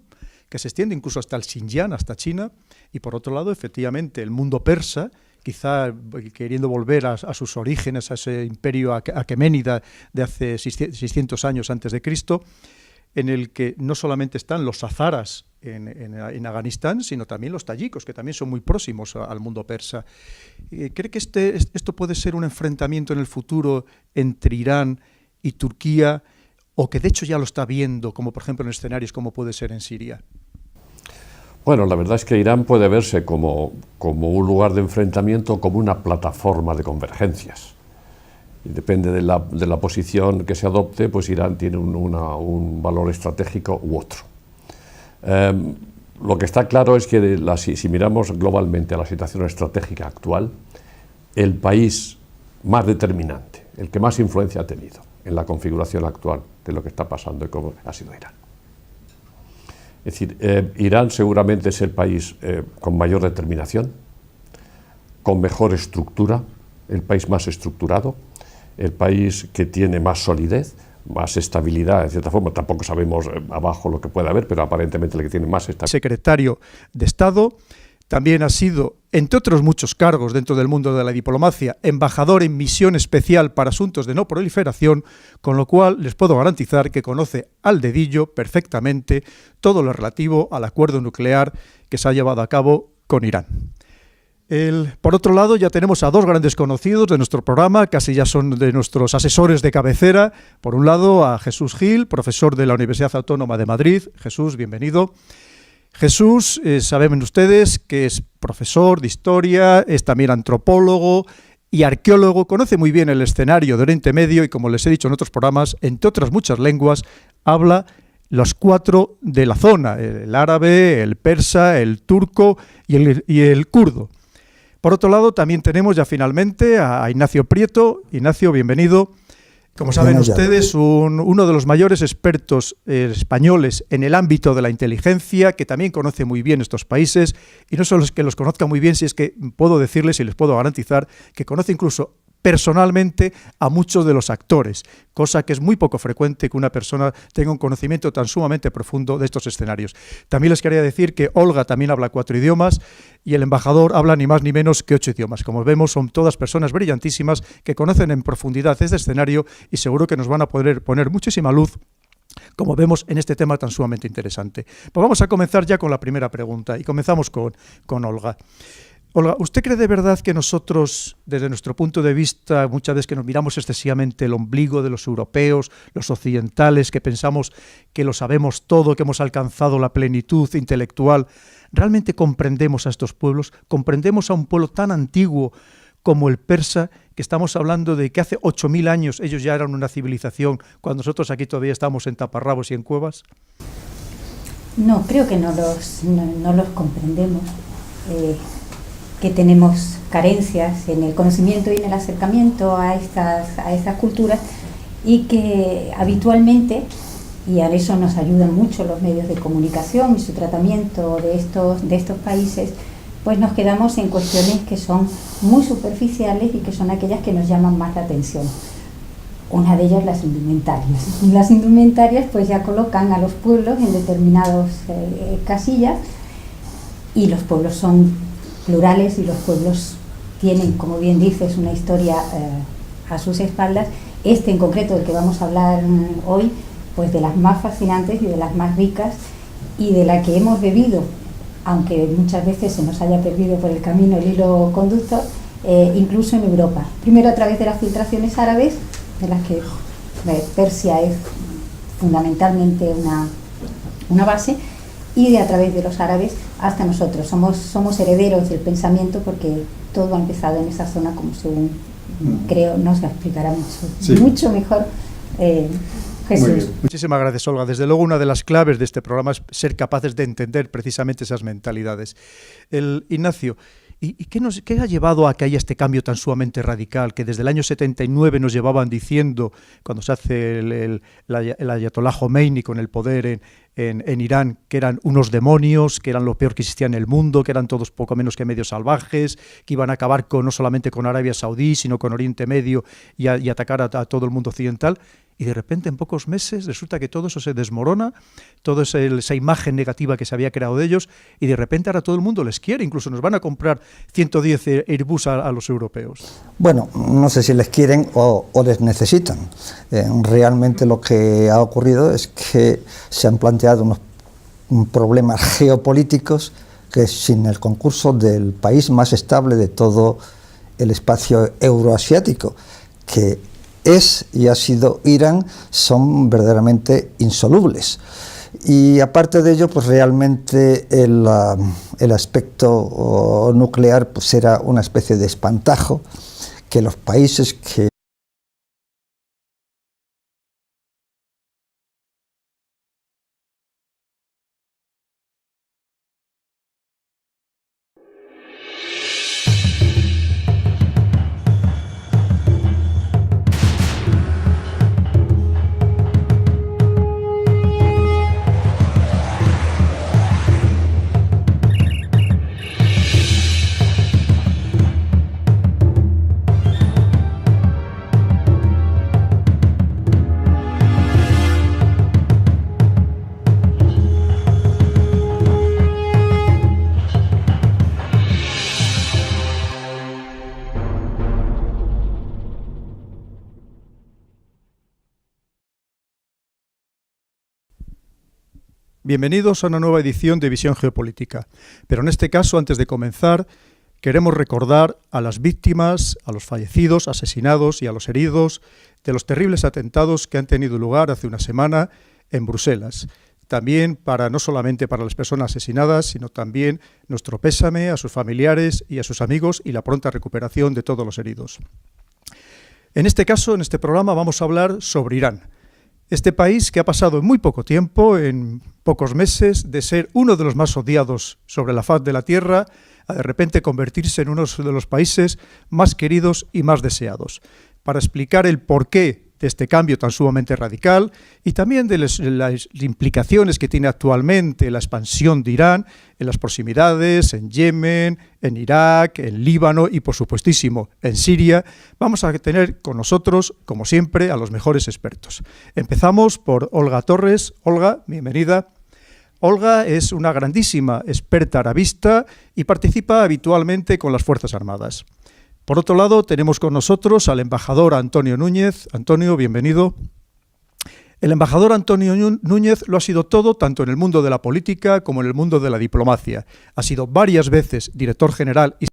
que se extiende incluso hasta el Xinjiang, hasta China, y por otro lado, efectivamente, el mundo persa, quizá queriendo volver a sus orígenes, a ese imperio aqueménida de hace 600 años antes de Cristo, en el que no solamente están los hazaras en Afganistán, sino también los tayikos, que también son muy próximos al mundo persa. ¿Cree que esto puede ser un enfrentamiento en el futuro entre Irán y Turquía, o que de hecho ya lo está viendo, como por ejemplo en escenarios como puede ser en Siria? Bueno, la verdad es que Irán puede verse como un lugar de enfrentamiento, como una plataforma de convergencias. Y depende de la posición que se adopte, pues Irán tiene un valor estratégico u otro. Lo que está claro es que si miramos globalmente a la situación estratégica actual, el país más determinante, el que más influencia ha tenido en la configuración actual de lo que está pasando y cómo ha sido Irán. Es decir, Irán seguramente es el país con mayor determinación, con mejor estructura, el país más estructurado, el país que tiene más solidez, más estabilidad, en cierta forma. Tampoco sabemos abajo lo que puede haber, pero aparentemente el que tiene más estabilidad. Secretario de Estado, también ha sido, entre otros muchos cargos dentro del mundo de la diplomacia, embajador en misión especial para asuntos de no proliferación, con lo cual les puedo garantizar que conoce al dedillo perfectamente todo lo relativo al acuerdo nuclear que se ha llevado a cabo con Irán. Por otro lado, ya tenemos a dos grandes conocidos de nuestro programa, casi ya son de nuestros asesores de cabecera. Por un lado, a Jesús Gil, profesor de la Universidad Autónoma de Madrid. Jesús, bienvenido. Jesús, saben ustedes que es profesor de historia, es también antropólogo y arqueólogo, conoce muy bien el escenario de Oriente Medio y, como les he dicho en otros programas, entre otras muchas lenguas, habla los cuatro de la zona: el árabe, el persa, el turco y el kurdo. Por otro lado, también tenemos ya finalmente a Ignacio Prieto. Ignacio, bienvenido. Como saben ustedes, uno de los mayores expertos españoles en el ámbito de la inteligencia, que también conoce muy bien estos países, y no solo es que los conozca muy bien, si es que puedo decirles y les puedo garantizar que conoce incluso personalmente a muchos de los actores, cosa que es muy poco frecuente que una persona tenga un conocimiento tan sumamente profundo de estos escenarios. También les quería decir que Olga también habla 4 idiomas y el embajador habla ni más ni menos que 8 idiomas. Como vemos, son todas personas brillantísimas que conocen en profundidad este escenario y seguro que nos van a poder poner muchísima luz, como vemos en este tema tan sumamente interesante. Pues vamos a comenzar ya con la primera pregunta y comenzamos con Olga. Olga, ¿usted cree de verdad que nosotros, desde nuestro punto de vista, muchas veces que nos miramos excesivamente el ombligo de los europeos, los occidentales, que pensamos que lo sabemos todo, que hemos alcanzado la plenitud intelectual, realmente comprendemos a estos pueblos? ¿Comprendemos a un pueblo tan antiguo como el persa, que estamos hablando de que hace 8.000 años ellos ya eran una civilización, cuando nosotros aquí todavía estamos en taparrabos y en cuevas? No, creo que no los comprendemos. Que tenemos carencias en el conocimiento y en el acercamiento a estas culturas, y que habitualmente, y a eso nos ayudan mucho los medios de comunicación y su tratamiento de estos países, pues nos quedamos en cuestiones que son muy superficiales y que son aquellas que nos llaman más la atención. Una de ellas, las indumentarias. Las indumentarias pues ya colocan a los pueblos en determinadas casillas, y los pueblos son plurales y los pueblos tienen, como bien dices, una historia a sus espaldas. Este en concreto, del que vamos a hablar hoy, pues de las más fascinantes y de las más ricas y de la que hemos bebido, aunque muchas veces se nos haya perdido por el camino el hilo conductor, incluso en Europa. Primero a través de las filtraciones árabes, de las que Persia es fundamentalmente una base, y a través de los árabes hasta nosotros. Somos herederos del pensamiento porque todo ha empezado en esa zona, como según creo nos lo explicará mucho mejor Jesús. Muchísimas gracias, Olga. Desde luego, una de las claves de este programa es ser capaces de entender precisamente esas mentalidades. Ignacio, ¿y qué ha llevado a que haya este cambio tan sumamente radical, que desde el año 79 nos llevaban diciendo, cuando se hace el Ayatollah Khomeini con el poder en Irán, que eran unos demonios, que eran lo peor que existía en el mundo, que eran todos poco menos que medios salvajes, que iban a acabar no solamente con Arabia Saudí, sino con Oriente Medio y atacar a todo el mundo occidental? Y de repente, en pocos meses, resulta que todo eso se desmorona, toda esa imagen negativa que se había creado de ellos, y de repente ahora todo el mundo les quiere, incluso nos van a comprar 110 Airbus a los europeos. Bueno, no sé si les quieren o les necesitan. Realmente lo que ha ocurrido es que se han planteado unos problemas geopolíticos que, sin el concurso del país más estable de todo el espacio euroasiático, que es y ha sido Irán, son verdaderamente insolubles. Y aparte de ello, pues realmente el aspecto nuclear pues era una especie de espantajo que los países que Bienvenidos a una nueva edición de Visión Geopolítica. Pero en este caso, antes de comenzar, queremos recordar a las víctimas, a los fallecidos, asesinados y a los heridos de los terribles atentados que han tenido lugar hace una semana en Bruselas. También no solamente para las personas asesinadas, sino también nuestro pésame a sus familiares y a sus amigos y la pronta recuperación de todos los heridos. En este caso, en este programa, vamos a hablar sobre Irán. Este país que ha pasado en muy poco tiempo, en pocos meses, de ser uno de los más odiados sobre la faz de la Tierra, a de repente convertirse en uno de los países más queridos y más deseados. Para explicar el porqué de este cambio tan sumamente radical y también de las implicaciones que tiene actualmente la expansión de Irán en las proximidades, en Yemen, en Irak, en Líbano y, por supuestísimo, en Siria, vamos a tener con nosotros, como siempre, a los mejores expertos. Empezamos por Olga Torres. Olga, bienvenida. Olga es una grandísima experta arabista y participa habitualmente con las Fuerzas Armadas. Por otro lado, tenemos con nosotros al embajador Antonio Núñez. Antonio, bienvenido. El embajador Antonio Núñez lo ha sido todo, tanto en el mundo de la política como en el mundo de la diplomacia. Ha sido varias veces director general y